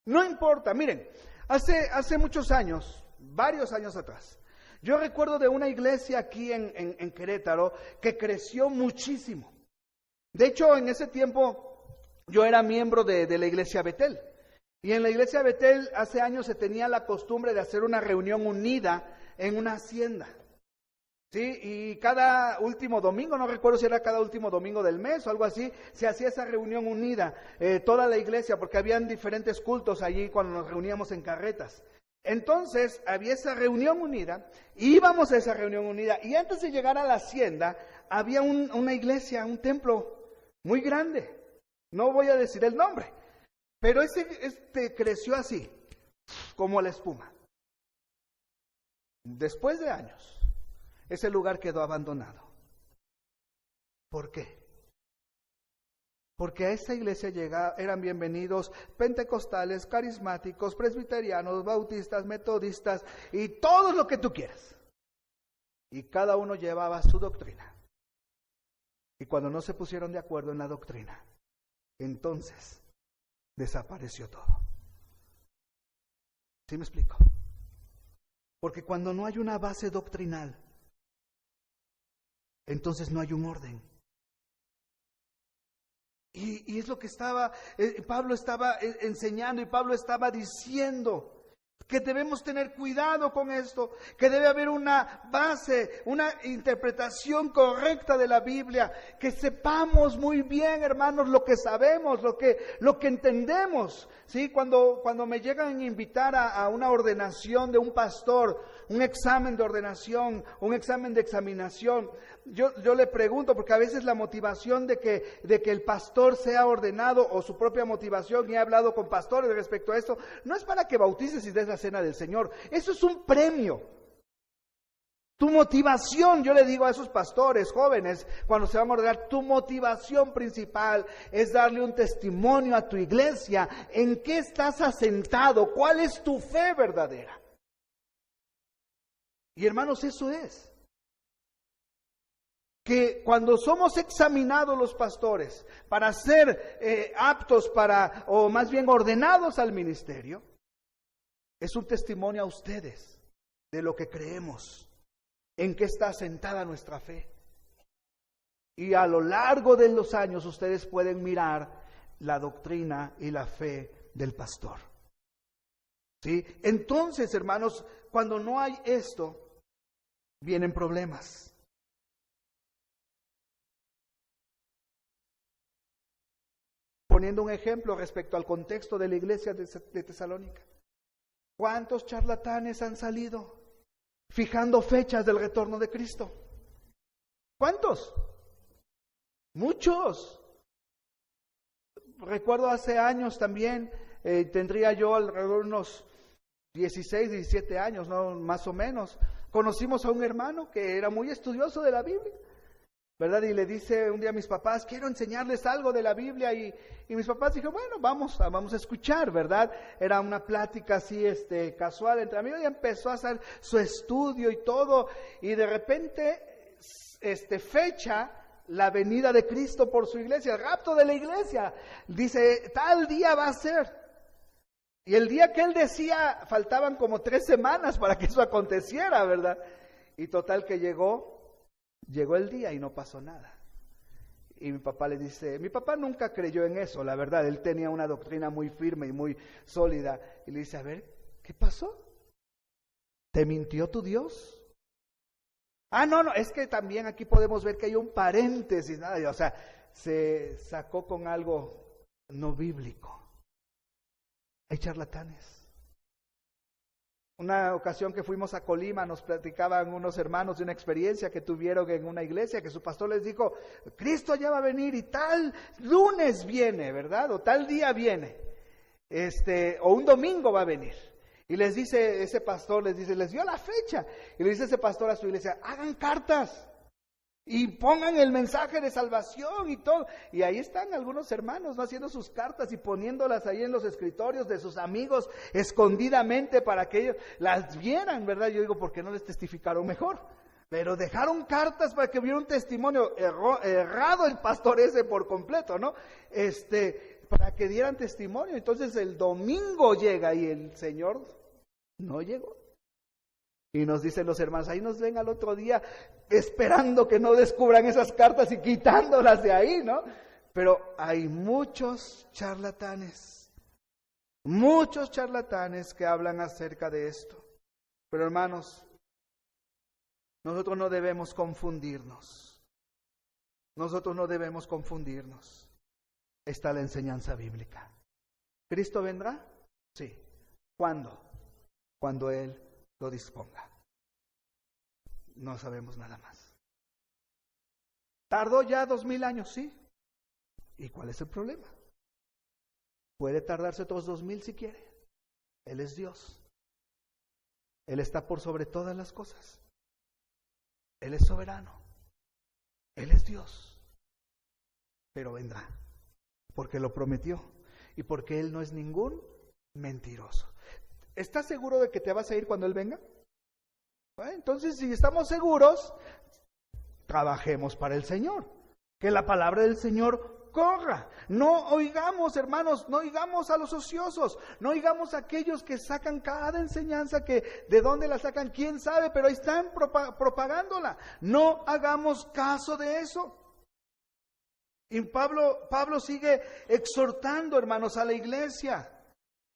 [SPEAKER 2] no importa. Miren, hace muchos años, varios años atrás, yo recuerdo de una iglesia aquí en Querétaro que creció muchísimo. De hecho, en ese tiempo yo era miembro de la iglesia Betel. Y en la iglesia Betel hace años se tenía la costumbre de hacer una reunión unida en una hacienda. Sí, y cada último domingo, no recuerdo si era cada último domingo del mes o algo así, se hacía esa reunión unida, toda la iglesia, porque habían diferentes cultos allí cuando nos reuníamos en carretas. Entonces, había esa reunión unida, íbamos a esa reunión unida, y antes de llegar a la hacienda, había una iglesia, un templo muy grande. No voy a decir el nombre, pero este creció así, como la espuma. Después de años, ese lugar quedó abandonado. ¿Por qué? Porque a esa iglesia eran bienvenidos pentecostales, carismáticos, presbiterianos, bautistas, metodistas y todo lo que tú quieras. Y cada uno llevaba su doctrina. Y cuando no se pusieron de acuerdo en la doctrina, entonces desapareció todo. ¿Sí me explico? Porque cuando no hay una base doctrinal, entonces no hay un orden. Y es lo que Pablo estaba enseñando y Pablo estaba diciendo, que debemos tener cuidado con esto, que debe haber una base, una interpretación correcta de la Biblia, que sepamos muy bien, hermanos, lo que sabemos, lo que entendemos. ¿Sí? Cuando me llegan a invitar a una ordenación de un pastor, un examen de ordenación, un examen de examinación, yo le pregunto, porque a veces la motivación de que el pastor sea ordenado, o su propia motivación, y he hablado con pastores respecto a esto, no es para que bautices y des la cena del Señor. Eso es un premio. Tu motivación, yo le digo a esos pastores jóvenes, cuando se van a ordenar, tu motivación principal es darle un testimonio a tu iglesia. ¿En qué estás asentado? ¿Cuál es tu fe verdadera? Y hermanos, eso es. Que cuando somos examinados los pastores para ser aptos o más bien ordenados al ministerio, es un testimonio a ustedes de lo que creemos, en qué está asentada nuestra fe. Y a lo largo de los años ustedes pueden mirar la doctrina y la fe del pastor. ¿Sí? Entonces, hermanos, cuando no hay esto, vienen problemas. Poniendo un ejemplo respecto al contexto de la iglesia de Tesalónica. ¿Cuántos charlatanes han salido fijando fechas del retorno de Cristo? ¿Cuántos? Muchos. Recuerdo hace años también, tendría yo alrededor de unos 16, 17 años, ¿no? Más o menos. Conocimos a un hermano que era muy estudioso de la Biblia, ¿verdad? Y le dice un día a mis papás, quiero enseñarles algo de la Biblia, y mis papás dijeron, bueno, vamos a escuchar, ¿verdad? Era una plática así, casual entre amigos, y empezó a hacer su estudio y todo, y de repente, fecha la venida de Cristo por su iglesia, el rapto de la iglesia, dice, tal día va a ser. Y el día que él decía, faltaban como 3 semanas para que eso aconteciera, ¿verdad? Y total que llegó el día y no pasó nada. Y mi papá le dice, mi papá nunca creyó en eso, la verdad, él tenía una doctrina muy firme y muy sólida. Y le dice, a ver, ¿qué pasó? ¿Te mintió tu Dios? Ah, no, es que también aquí podemos ver que hay un paréntesis, nada, o sea, se sacó con algo no bíblico. Hay charlatanes. Una ocasión que fuimos a Colima, nos platicaban unos hermanos de una experiencia que tuvieron en una iglesia, que su pastor les dijo, Cristo ya va a venir y tal lunes viene, ¿verdad? O tal día viene, o un domingo va a venir. Y les dice ese pastor, les dio la fecha. Y le dice ese pastor a su iglesia, hagan cartas y pongan el mensaje de salvación y todo. Y ahí están algunos hermanos, ¿no?, haciendo sus cartas y poniéndolas ahí en los escritorios de sus amigos escondidamente para que ellos las vieran, ¿verdad? Yo digo, ¿por qué no les testificaron mejor? Pero dejaron cartas para que hubiera un testimonio. Errado el pastor ese por completo, ¿no? Para que dieran testimonio. Entonces el domingo llega y el Señor no llegó. Y nos dicen los hermanos, ahí nos ven al otro día esperando que no descubran esas cartas y quitándolas de ahí, ¿no? Pero hay muchos charlatanes que hablan acerca de esto. Pero hermanos, nosotros no debemos confundirnos. Está la enseñanza bíblica. ¿Cristo vendrá? Sí. ¿Cuándo? Cuando Él lo disponga. No sabemos nada más. ¿Tardó ya 2000 años? Sí. ¿Y cuál es el problema? Puede tardarse otros 2000 si quiere. Él es Dios. Él está por sobre todas las cosas. Él es soberano. Él es Dios. Pero vendrá. Porque lo prometió. Y porque Él no es ningún mentiroso. ¿Estás seguro de que te vas a ir cuando Él venga? Entonces, si estamos seguros, trabajemos para el Señor. Que la palabra del Señor corra. No oigamos, hermanos, no oigamos a los ociosos. No oigamos a aquellos que sacan cada enseñanza, que de dónde la sacan, quién sabe, pero ahí están propagándola. No hagamos caso de eso. Y Pablo sigue exhortando, hermanos, a la iglesia.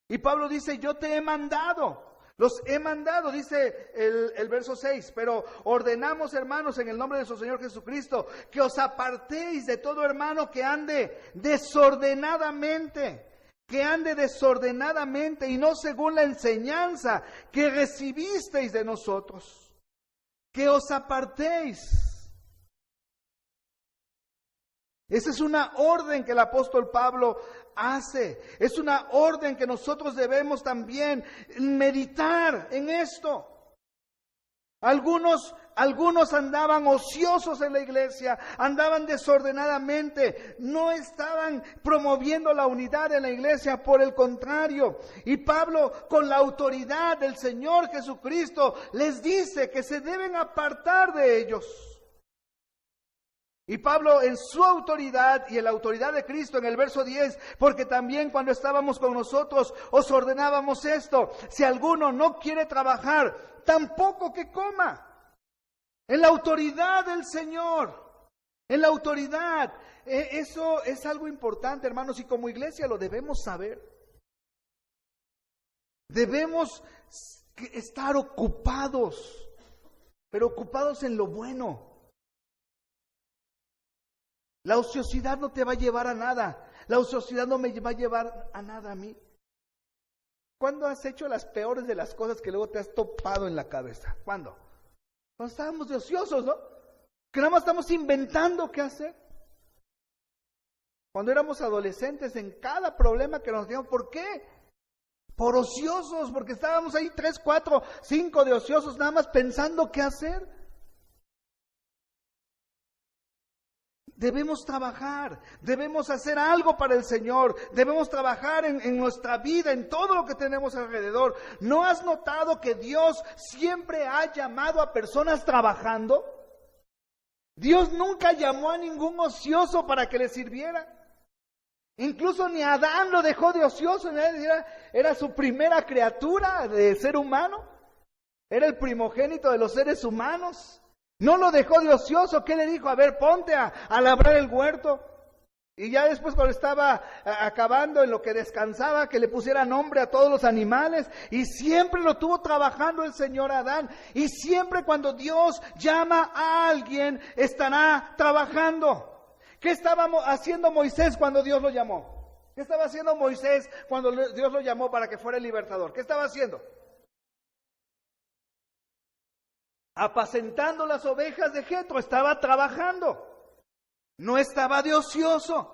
[SPEAKER 2] Y Pablo dice, yo te he mandado, los he mandado, dice el verso 6, pero ordenamos, hermanos, en el nombre de nuestro Señor Jesucristo, que os apartéis de todo hermano que ande desordenadamente y no según la enseñanza que recibisteis de nosotros. Que os apartéis. Esa es una orden que el apóstol Pablo hace. Es una orden que nosotros debemos también meditar en esto. Algunos andaban ociosos en la iglesia, andaban desordenadamente, no estaban promoviendo la unidad en la iglesia, por el contrario. Y Pablo, con la autoridad del Señor Jesucristo, les dice que se deben apartar de ellos. Y Pablo, en su autoridad y en la autoridad de Cristo, en el verso 10, porque también cuando estábamos con nosotros os ordenábamos esto: si alguno no quiere trabajar, tampoco que coma. En la autoridad del Señor, en la autoridad. Eso es algo importante, hermanos, y como iglesia lo debemos saber. Debemos estar ocupados, pero ocupados en lo bueno. La ociosidad no te va a llevar a nada. La ociosidad no me va a llevar a nada a mí. ¿Cuándo has hecho las peores de las cosas que luego te has topado en la cabeza? ¿Cuándo? Cuando estábamos de ociosos, ¿no? Que nada más estamos inventando qué hacer. Cuando éramos adolescentes, en cada problema que nos dieron, ¿por qué? Por ociosos, porque estábamos ahí 3, 4, 5 de ociosos, nada más pensando qué hacer. Debemos trabajar, debemos hacer algo para el Señor, debemos trabajar en nuestra vida, en todo lo que tenemos alrededor. ¿No has notado que Dios siempre ha llamado a personas trabajando? Dios nunca llamó a ningún ocioso para que le sirviera. Incluso ni a Adán lo dejó de ocioso, era su primera criatura de ser humano, era el primogénito de los seres humanos. No lo dejó de ocioso. ¿Qué le dijo? A ver, ponte a labrar el huerto. Y ya después, cuando estaba acabando, en lo que descansaba, que le pusiera nombre a todos los animales. Y siempre lo tuvo trabajando el Señor Adán. Y siempre cuando Dios llama a alguien, estará trabajando. ¿Qué estaba haciendo Moisés cuando Dios lo llamó? ¿Qué estaba haciendo Moisés cuando Dios lo llamó para que fuera el libertador? ¿Qué estaba haciendo? apacentando las ovejas de Jetro, estaba trabajando, no estaba de ocioso.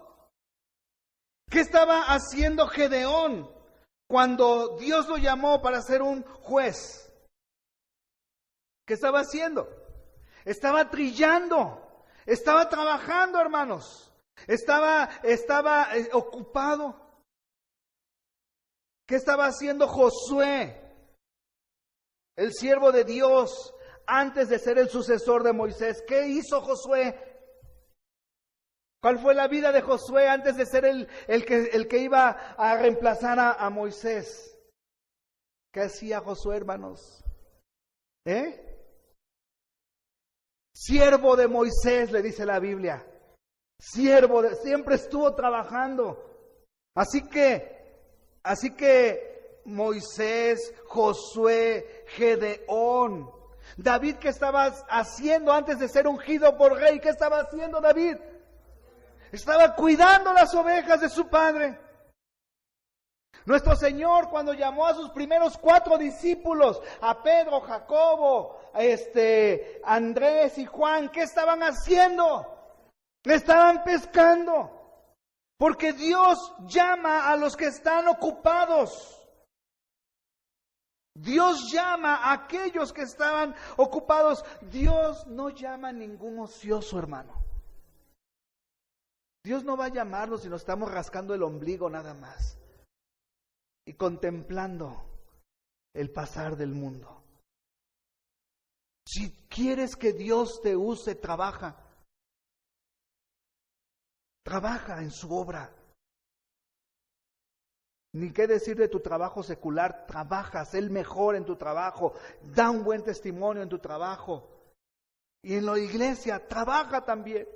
[SPEAKER 2] ¿Qué estaba haciendo Gedeón cuando Dios lo llamó para ser un juez? ¿Qué estaba haciendo? Estaba trillando, estaba trabajando, hermanos, estaba ocupado. ¿Qué estaba haciendo Josué, el siervo de Dios, antes de ser el sucesor de Moisés? ¿Qué hizo Josué? ¿Cuál fue la vida de Josué antes de ser el que iba a reemplazar a Moisés? ¿Qué hacía Josué, hermanos? Siervo de Moisés, le dice la Biblia. Siempre estuvo trabajando. Así que Moisés, Josué, Gedeón, David, ¿qué estaba haciendo antes de ser ungido por rey? ¿Qué estaba haciendo David? Estaba cuidando las ovejas de su padre. Nuestro Señor, cuando llamó a sus primeros 4 discípulos, a Pedro, Jacobo, Andrés y Juan, ¿qué estaban haciendo? Estaban pescando. Porque Dios llama a los que están ocupados. Dios llama a aquellos que estaban ocupados. Dios no llama a ningún ocioso, hermano. Dios no va a llamarnos si nos estamos rascando el ombligo nada más y contemplando el pasar del mundo. Si quieres que Dios te use, trabaja. Trabaja en su obra. Ni qué decir de tu trabajo secular. Trabaja, sé el mejor en tu trabajo. Da un buen testimonio en tu trabajo. Y en la iglesia, trabaja también.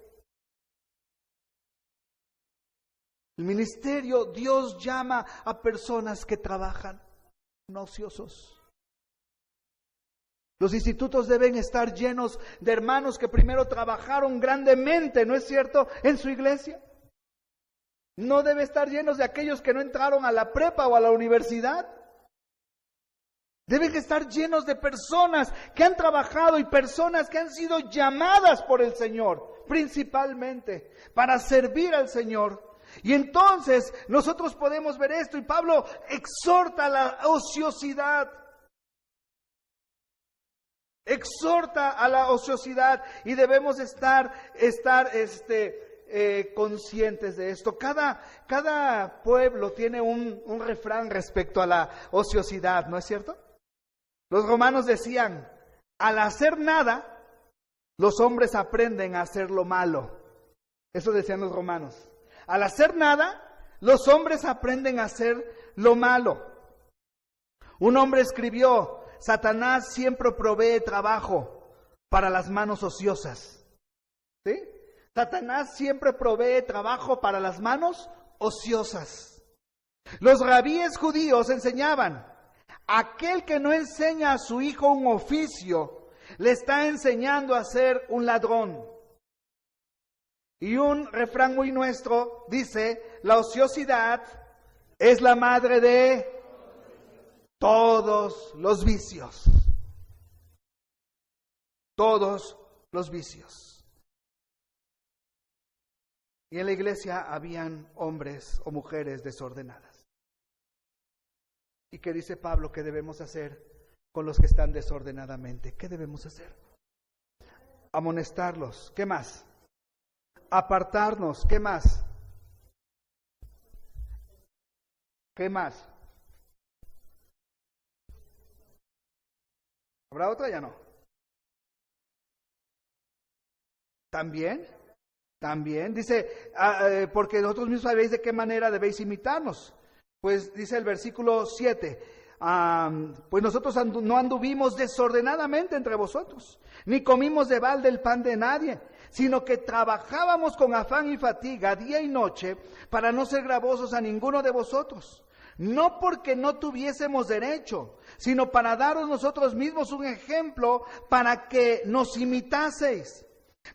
[SPEAKER 2] El ministerio, Dios llama a personas que trabajan, no ociosos. Los institutos deben estar llenos de hermanos que primero trabajaron grandemente, ¿no es cierto?, en su iglesia. No debe estar llenos de aquellos que no entraron a la prepa o a la universidad. Deben estar llenos de personas que han trabajado y personas que han sido llamadas por el Señor, principalmente para servir al Señor. Y entonces nosotros podemos ver esto, y Pablo exhorta a la ociosidad. Exhorta a la ociosidad, y debemos estar conscientes de esto. Cada pueblo tiene un refrán respecto a la ociosidad, ¿no es cierto? Los romanos decían: al hacer nada, los hombres aprenden a hacer lo malo. Eso decían los romanos. Al hacer nada, los hombres aprenden a hacer lo malo. Un hombre escribió: Satanás siempre provee trabajo para las manos ociosas. ¿Sí? Satanás siempre provee trabajo para las manos ociosas. Los rabíes judíos enseñaban: aquel que no enseña a su hijo un oficio, le está enseñando a ser un ladrón. Y un refrán muy nuestro dice: la ociosidad es la madre de todos los vicios. Todos los vicios. Y en la iglesia habían hombres o mujeres desordenadas. ¿Y qué dice Pablo que debemos hacer con los que están desordenadamente? ¿Qué debemos hacer? Amonestarlos. ¿Qué más? Apartarnos. ¿Qué más? ¿Qué más? ¿Habrá otra? Ya no. También dice, porque vosotros mismos sabéis de qué manera debéis imitarnos. Pues dice el versículo 7, pues nosotros no anduvimos desordenadamente entre vosotros, ni comimos de balde el pan de nadie, sino que trabajábamos con afán y fatiga día y noche para no ser gravosos a ninguno de vosotros. No porque no tuviésemos derecho, sino para daros nosotros mismos un ejemplo para que nos imitaseis.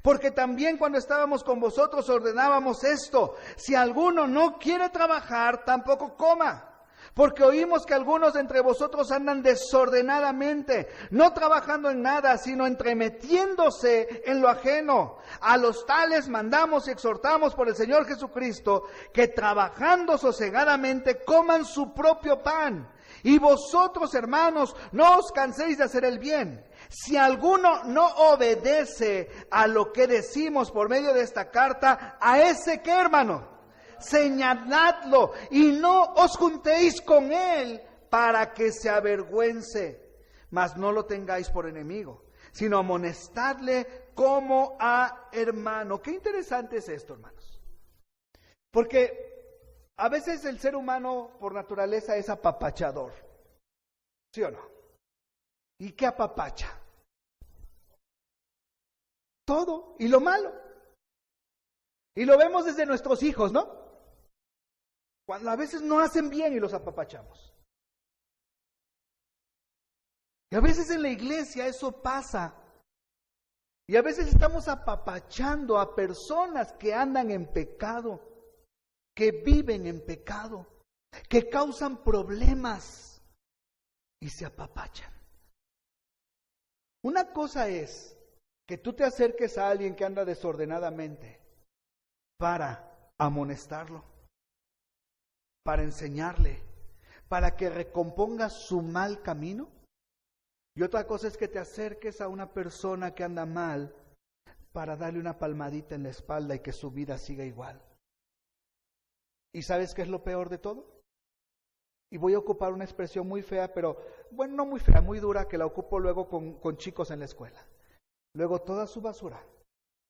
[SPEAKER 2] Porque también cuando estábamos con vosotros ordenábamos esto: si alguno no quiere trabajar, tampoco coma. Porque oímos que algunos de entre vosotros andan desordenadamente, no trabajando en nada, sino entremetiéndose en lo ajeno. A los tales mandamos y exhortamos por el Señor Jesucristo, que trabajando sosegadamente coman su propio pan. Y vosotros, hermanos, no os canséis de hacer el bien. Si alguno no obedece a lo que decimos por medio de esta carta, a ese que, hermano, señaladlo y no os juntéis con él para que se avergüence, mas no lo tengáis por enemigo, sino amonestadle como a hermano. Qué interesante es esto, hermanos, porque a veces el ser humano por naturaleza es apapachador, ¿sí o no? ¿Y qué apapacha? Todo y lo malo. Y lo vemos desde nuestros hijos, ¿no? Cuando a veces no hacen bien y los apapachamos. Y a veces en la iglesia eso pasa. Y a veces estamos apapachando a personas que andan en pecado, que viven en pecado, que causan problemas y se apapachan. Una cosa es que tú te acerques a alguien que anda desordenadamente para amonestarlo, para enseñarle, para que recomponga su mal camino. Y otra cosa es que te acerques a una persona que anda mal para darle una palmadita en la espalda y que su vida siga igual. ¿Y sabes qué es lo peor de todo? Y voy a ocupar una expresión muy fea, pero bueno, no muy fea, muy dura, que la ocupo luego con chicos en la escuela. Luego toda su basura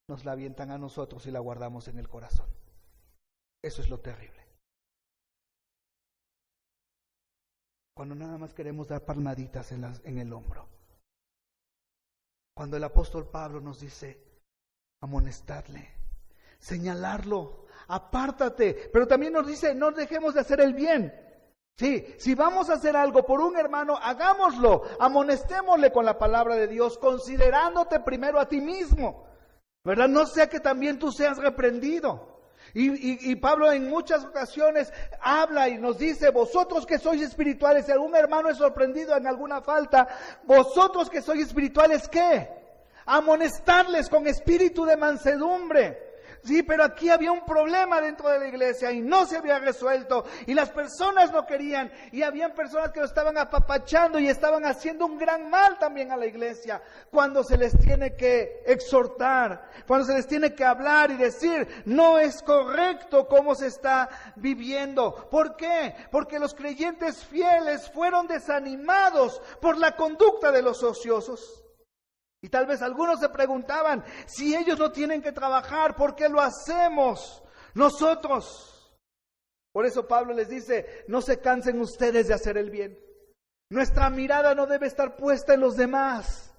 [SPEAKER 2] nos la avientan a nosotros y la guardamos en el corazón. Eso es lo terrible. Cuando nada más queremos dar palmaditas en el hombro. Cuando el apóstol Pablo nos dice, amonestadle, señalarlo, apártate. Pero también nos dice, no dejemos de hacer el bien. Sí, si vamos a hacer algo por un hermano, hagámoslo, amonestémosle con la palabra de Dios, considerándote primero a ti mismo, ¿verdad? No sea que también tú seas reprendido. Y Pablo en muchas ocasiones habla y nos dice, vosotros que sois espirituales, si algún hermano es sorprendido en alguna falta, vosotros que sois espirituales, ¿qué? Amonestarles con espíritu de mansedumbre. Sí, pero aquí había un problema dentro de la iglesia y no se había resuelto y las personas no querían y habían personas que lo estaban apapachando y estaban haciendo un gran mal también a la iglesia. Cuando se les tiene que exhortar, cuando se les tiene que hablar y decir, no es correcto cómo se está viviendo. ¿Por qué? Porque los creyentes fieles fueron desanimados por la conducta de los ociosos. Y tal vez algunos se preguntaban, si ellos no tienen que trabajar, ¿por qué lo hacemos nosotros? Por eso Pablo les dice, no se cansen ustedes de hacer el bien. Nuestra mirada no debe estar puesta en los demás.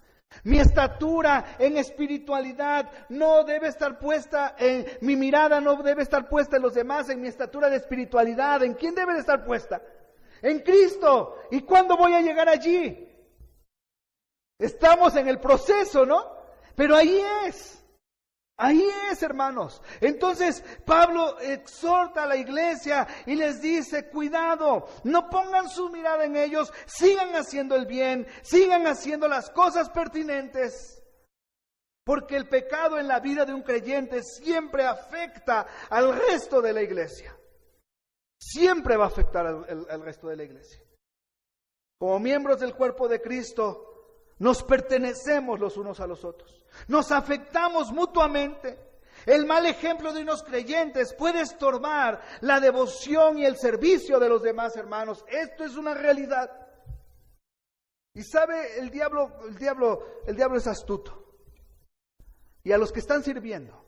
[SPEAKER 2] Mi estatura en espiritualidad no debe estar puesta en, mi mirada no debe estar puesta en los demás, en mi estatura de espiritualidad. ¿En quién debe de estar puesta? En Cristo. ¿Y cuándo voy a llegar allí? Estamos en el proceso, ¿no? Pero ahí es, hermanos. Entonces Pablo exhorta a la iglesia y les dice, cuidado, no pongan su mirada en ellos, sigan haciendo el bien, sigan haciendo las cosas pertinentes. Porque el pecado en la vida de un creyente siempre afecta al resto de la iglesia. Siempre va a afectar al resto de la iglesia. Como miembros del cuerpo de Cristo, nos pertenecemos los unos a los otros. Nos afectamos mutuamente. El mal ejemplo de unos creyentes puede estorbar la devoción y el servicio de los demás hermanos. Esto es una realidad. Y sabe, el diablo es astuto. Y a los que están sirviendo,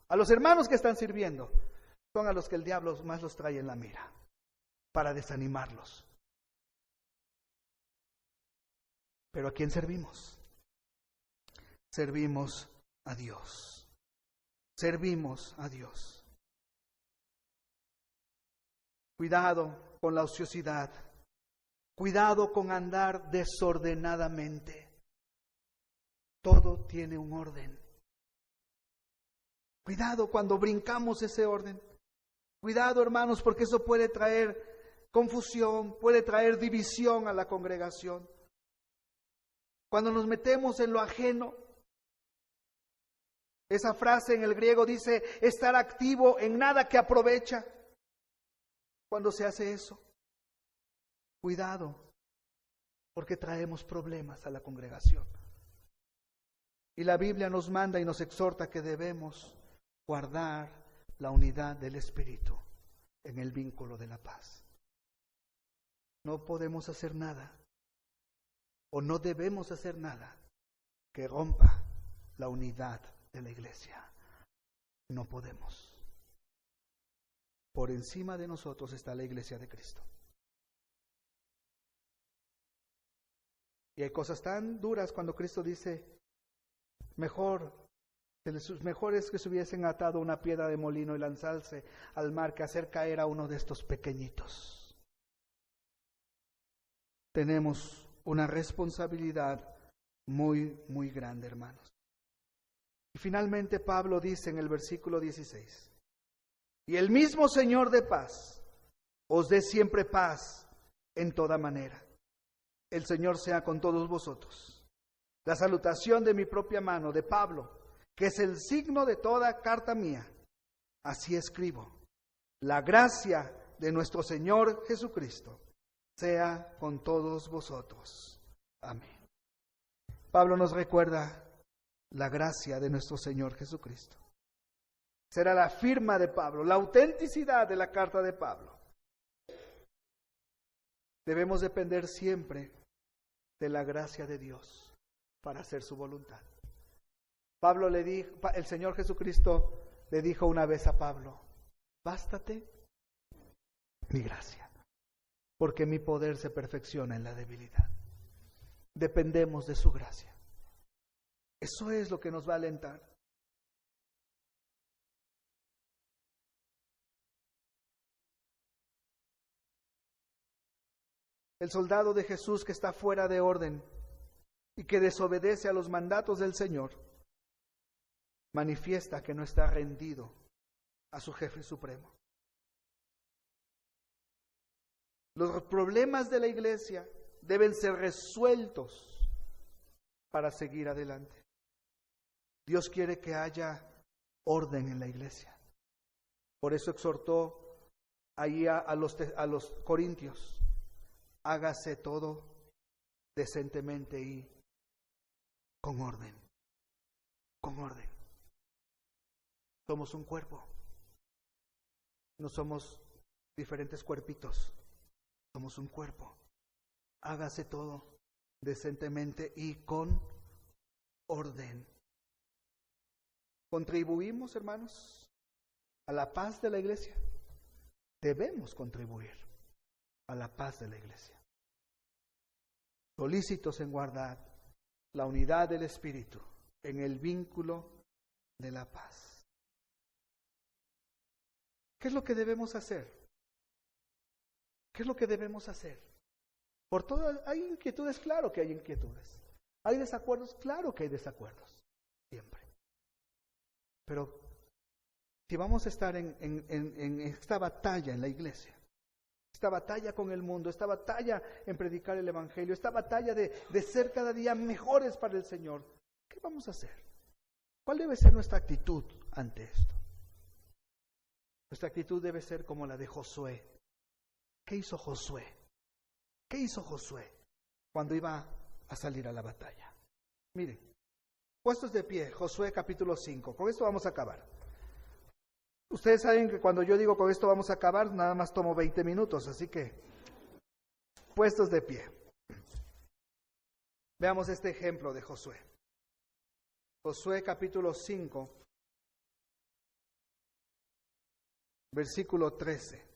[SPEAKER 2] a los hermanos que están sirviendo, son a los que el diablo más los trae en la mira, para desanimarlos. Pero ¿a quién servimos? Servimos a Dios. Servimos a Dios. Cuidado con la ociosidad. Cuidado con andar desordenadamente. Todo tiene un orden. Cuidado cuando brincamos ese orden. Cuidado, hermanos, porque eso puede traer confusión, puede traer división a la congregación. Cuando nos metemos en lo ajeno, esa frase en el griego dice estar activo en nada que aprovecha. Cuando se hace eso, cuidado, porque traemos problemas a la congregación. Y la Biblia nos manda y nos exhorta que debemos guardar la unidad del Espíritu en el vínculo de la paz. No podemos hacer nada, o no debemos hacer nada, que rompa la unidad de la iglesia. No podemos. Por encima de nosotros está la iglesia de Cristo. Y hay cosas tan duras cuando Cristo dice, mejor es que se hubiesen atado una piedra de molino y lanzarse al mar que hacer caer a uno de estos pequeñitos. Tenemos una responsabilidad muy, muy grande, hermanos. Y finalmente Pablo dice en el versículo 16, y el mismo Señor de paz os dé siempre paz en toda manera. El Señor sea con todos vosotros. La salutación de mi propia mano, de Pablo, que es el signo de toda carta mía. Así escribo. La gracia de nuestro Señor Jesucristo sea con todos vosotros. Amén. Pablo nos recuerda la gracia de nuestro Señor Jesucristo. Será la firma de Pablo, la autenticidad de la carta de Pablo. Debemos depender siempre de la gracia de Dios para hacer su voluntad. Pablo le dijo, el Señor Jesucristo le dijo una vez a Pablo, bástate mi gracia, porque mi poder se perfecciona en la debilidad. Dependemos de su gracia. Eso es lo que nos va a alentar. El soldado de Jesús que está fuera de orden y que desobedece a los mandatos del Señor, manifiesta que no está rendido a su jefe supremo. Los problemas de la iglesia deben ser resueltos para seguir adelante. Dios quiere que haya orden en la iglesia. Por eso exhortó ahí a los corintios, hágase todo decentemente y con orden. Con orden. Somos un cuerpo. No somos diferentes cuerpitos. Somos un cuerpo. Hágase todo decentemente y con orden. ¿Contribuimos, hermanos, a la paz de la iglesia? Debemos contribuir a la paz de la iglesia. Solícitos en guardar la unidad del Espíritu en el vínculo de la paz. ¿Qué es lo que debemos hacer? ¿Qué es lo que debemos hacer? Por todo, hay inquietudes, claro que hay inquietudes. Hay desacuerdos, claro que hay desacuerdos. Siempre. Pero si vamos a estar en esta batalla en la iglesia, esta batalla con el mundo, esta batalla en predicar el Evangelio, esta batalla de ser cada día mejores para el Señor, ¿qué vamos a hacer? ¿Cuál debe ser nuestra actitud ante esto? Nuestra actitud debe ser como la de Josué. ¿Qué hizo Josué? ¿Qué hizo Josué cuando iba a salir a la batalla? Miren, puestos de pie, Josué capítulo 5. Con esto vamos a acabar. Ustedes saben que cuando yo digo con esto vamos a acabar, nada más tomo 20 minutos, así que puestos de pie. Veamos este ejemplo de Josué. Josué capítulo 5, versículo 13.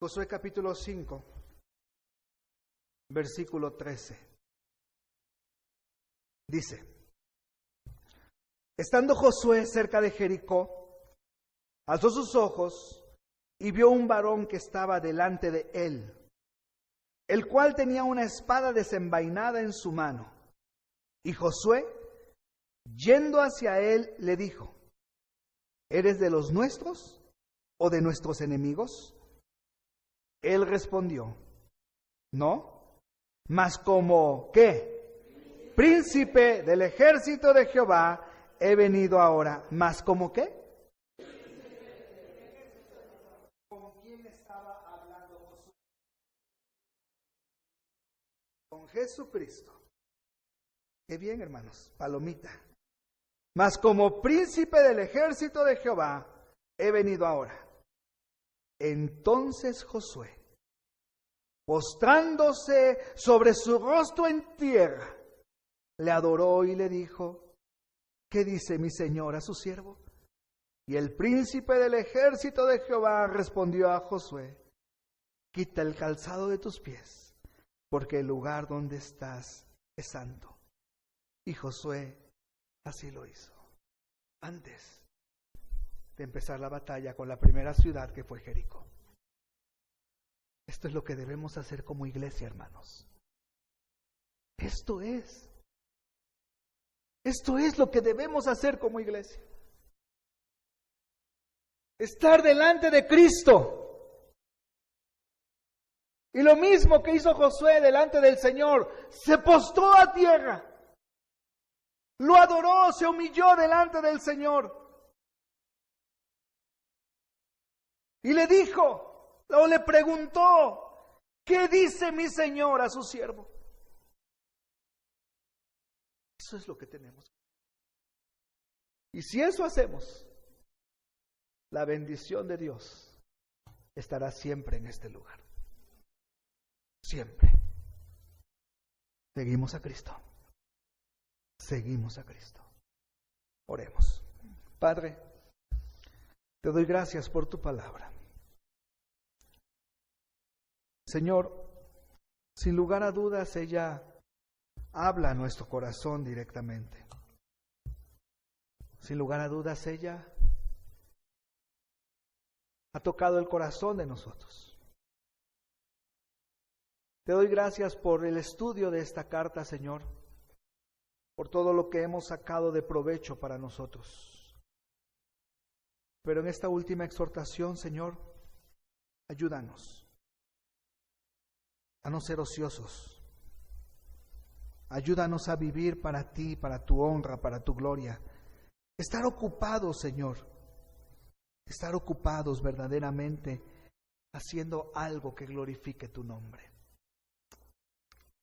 [SPEAKER 2] Josué capítulo 5, versículo 13. Dice, estando Josué cerca de Jericó, alzó sus ojos y vio un varón que estaba delante de él, el cual tenía una espada desenvainada en su mano. Y Josué, yendo hacia él, le dijo, ¿eres de los nuestros o de nuestros enemigos? Él respondió, no, mas como, ¿qué? Príncipe del ejército de Jehová he venido ahora. ¿Mas como qué? ¿Con quién estaba hablando Josué? Con Jesucristo. Qué bien, hermanos, palomita. Mas como príncipe del ejército de Jehová he venido ahora. Entonces Josué, postrándose sobre su rostro en tierra, le adoró y le dijo, ¿qué dice mi señor a su siervo? Y el príncipe del ejército de Jehová respondió a Josué, quita el calzado de tus pies, porque el lugar donde estás es santo. Y Josué así lo hizo. Antes de empezar la batalla con la primera ciudad que fue Jericó. Esto es lo que debemos hacer como iglesia, hermanos. Esto es lo que debemos hacer como iglesia. Estar delante de Cristo. Y lo mismo que hizo Josué delante del Señor, se postró a tierra. Lo adoró, se humilló delante del Señor. Y le dijo, o le preguntó, ¿qué dice mi Señor a su siervo? Eso es lo que tenemos. Y si eso hacemos, la bendición de Dios estará siempre en este lugar. Siempre. Seguimos a Cristo. Seguimos a Cristo. Oremos. Padre, te doy gracias por tu palabra. Señor, sin lugar a dudas, ella habla a nuestro corazón directamente. Sin lugar a dudas, ella ha tocado el corazón de nosotros. Te doy gracias por el estudio de esta carta, Señor, por todo lo que hemos sacado de provecho para nosotros. Pero en esta última exhortación, Señor, ayúdanos a no ser ociosos. Ayúdanos a vivir para ti, para tu honra, para tu gloria. Estar ocupados, Señor. Estar ocupados verdaderamente haciendo algo que glorifique tu nombre.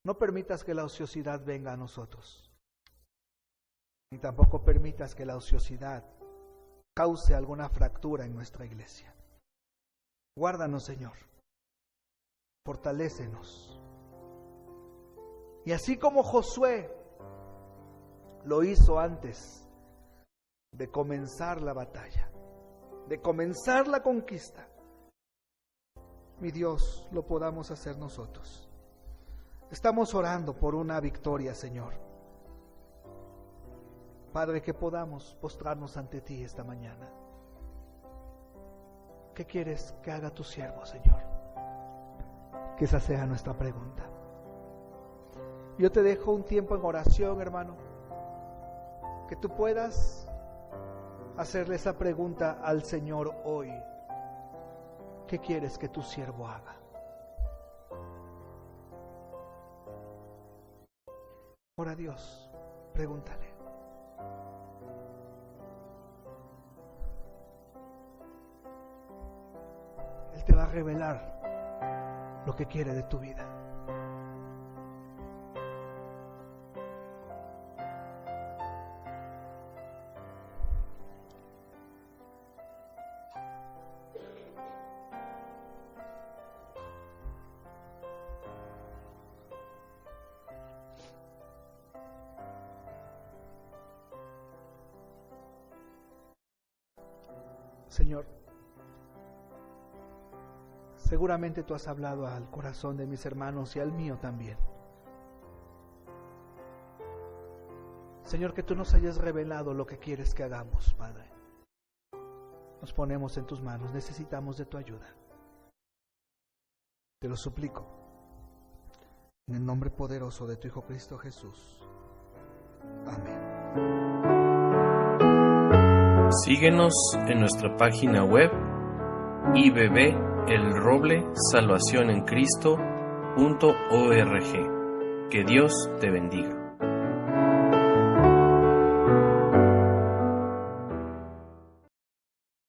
[SPEAKER 2] No permitas que la ociosidad venga a nosotros. Ni tampoco permitas que la ociosidad cause alguna fractura en nuestra iglesia. Guárdanos, Señor. Fortalécenos. Y así como Josué lo hizo antes de comenzar la batalla, de comenzar la conquista, mi Dios, lo podamos hacer nosotros. Estamos orando por una victoria, Señor. Padre, que podamos postrarnos ante ti esta mañana. ¿Qué quieres que haga tu siervo, Señor? Que esa sea nuestra pregunta. Yo te dejo un tiempo en oración, hermano, que tú puedas hacerle esa pregunta al Señor hoy. ¿Qué quieres que tu siervo haga? Ora a Dios, pregúntale. Él te va a revelar lo que quiere de tu vida. Señor, seguramente tú has hablado al corazón de mis hermanos y al mío también. Señor, que tú nos hayas revelado lo que quieres que hagamos, Padre. Nos ponemos en tus manos, necesitamos de tu ayuda. Te lo suplico, en el nombre poderoso de tu Hijo Cristo Jesús. Amén.
[SPEAKER 1] Síguenos en nuestra página web IBB El Roble Salvación en Cristo.org. Que Dios te bendiga.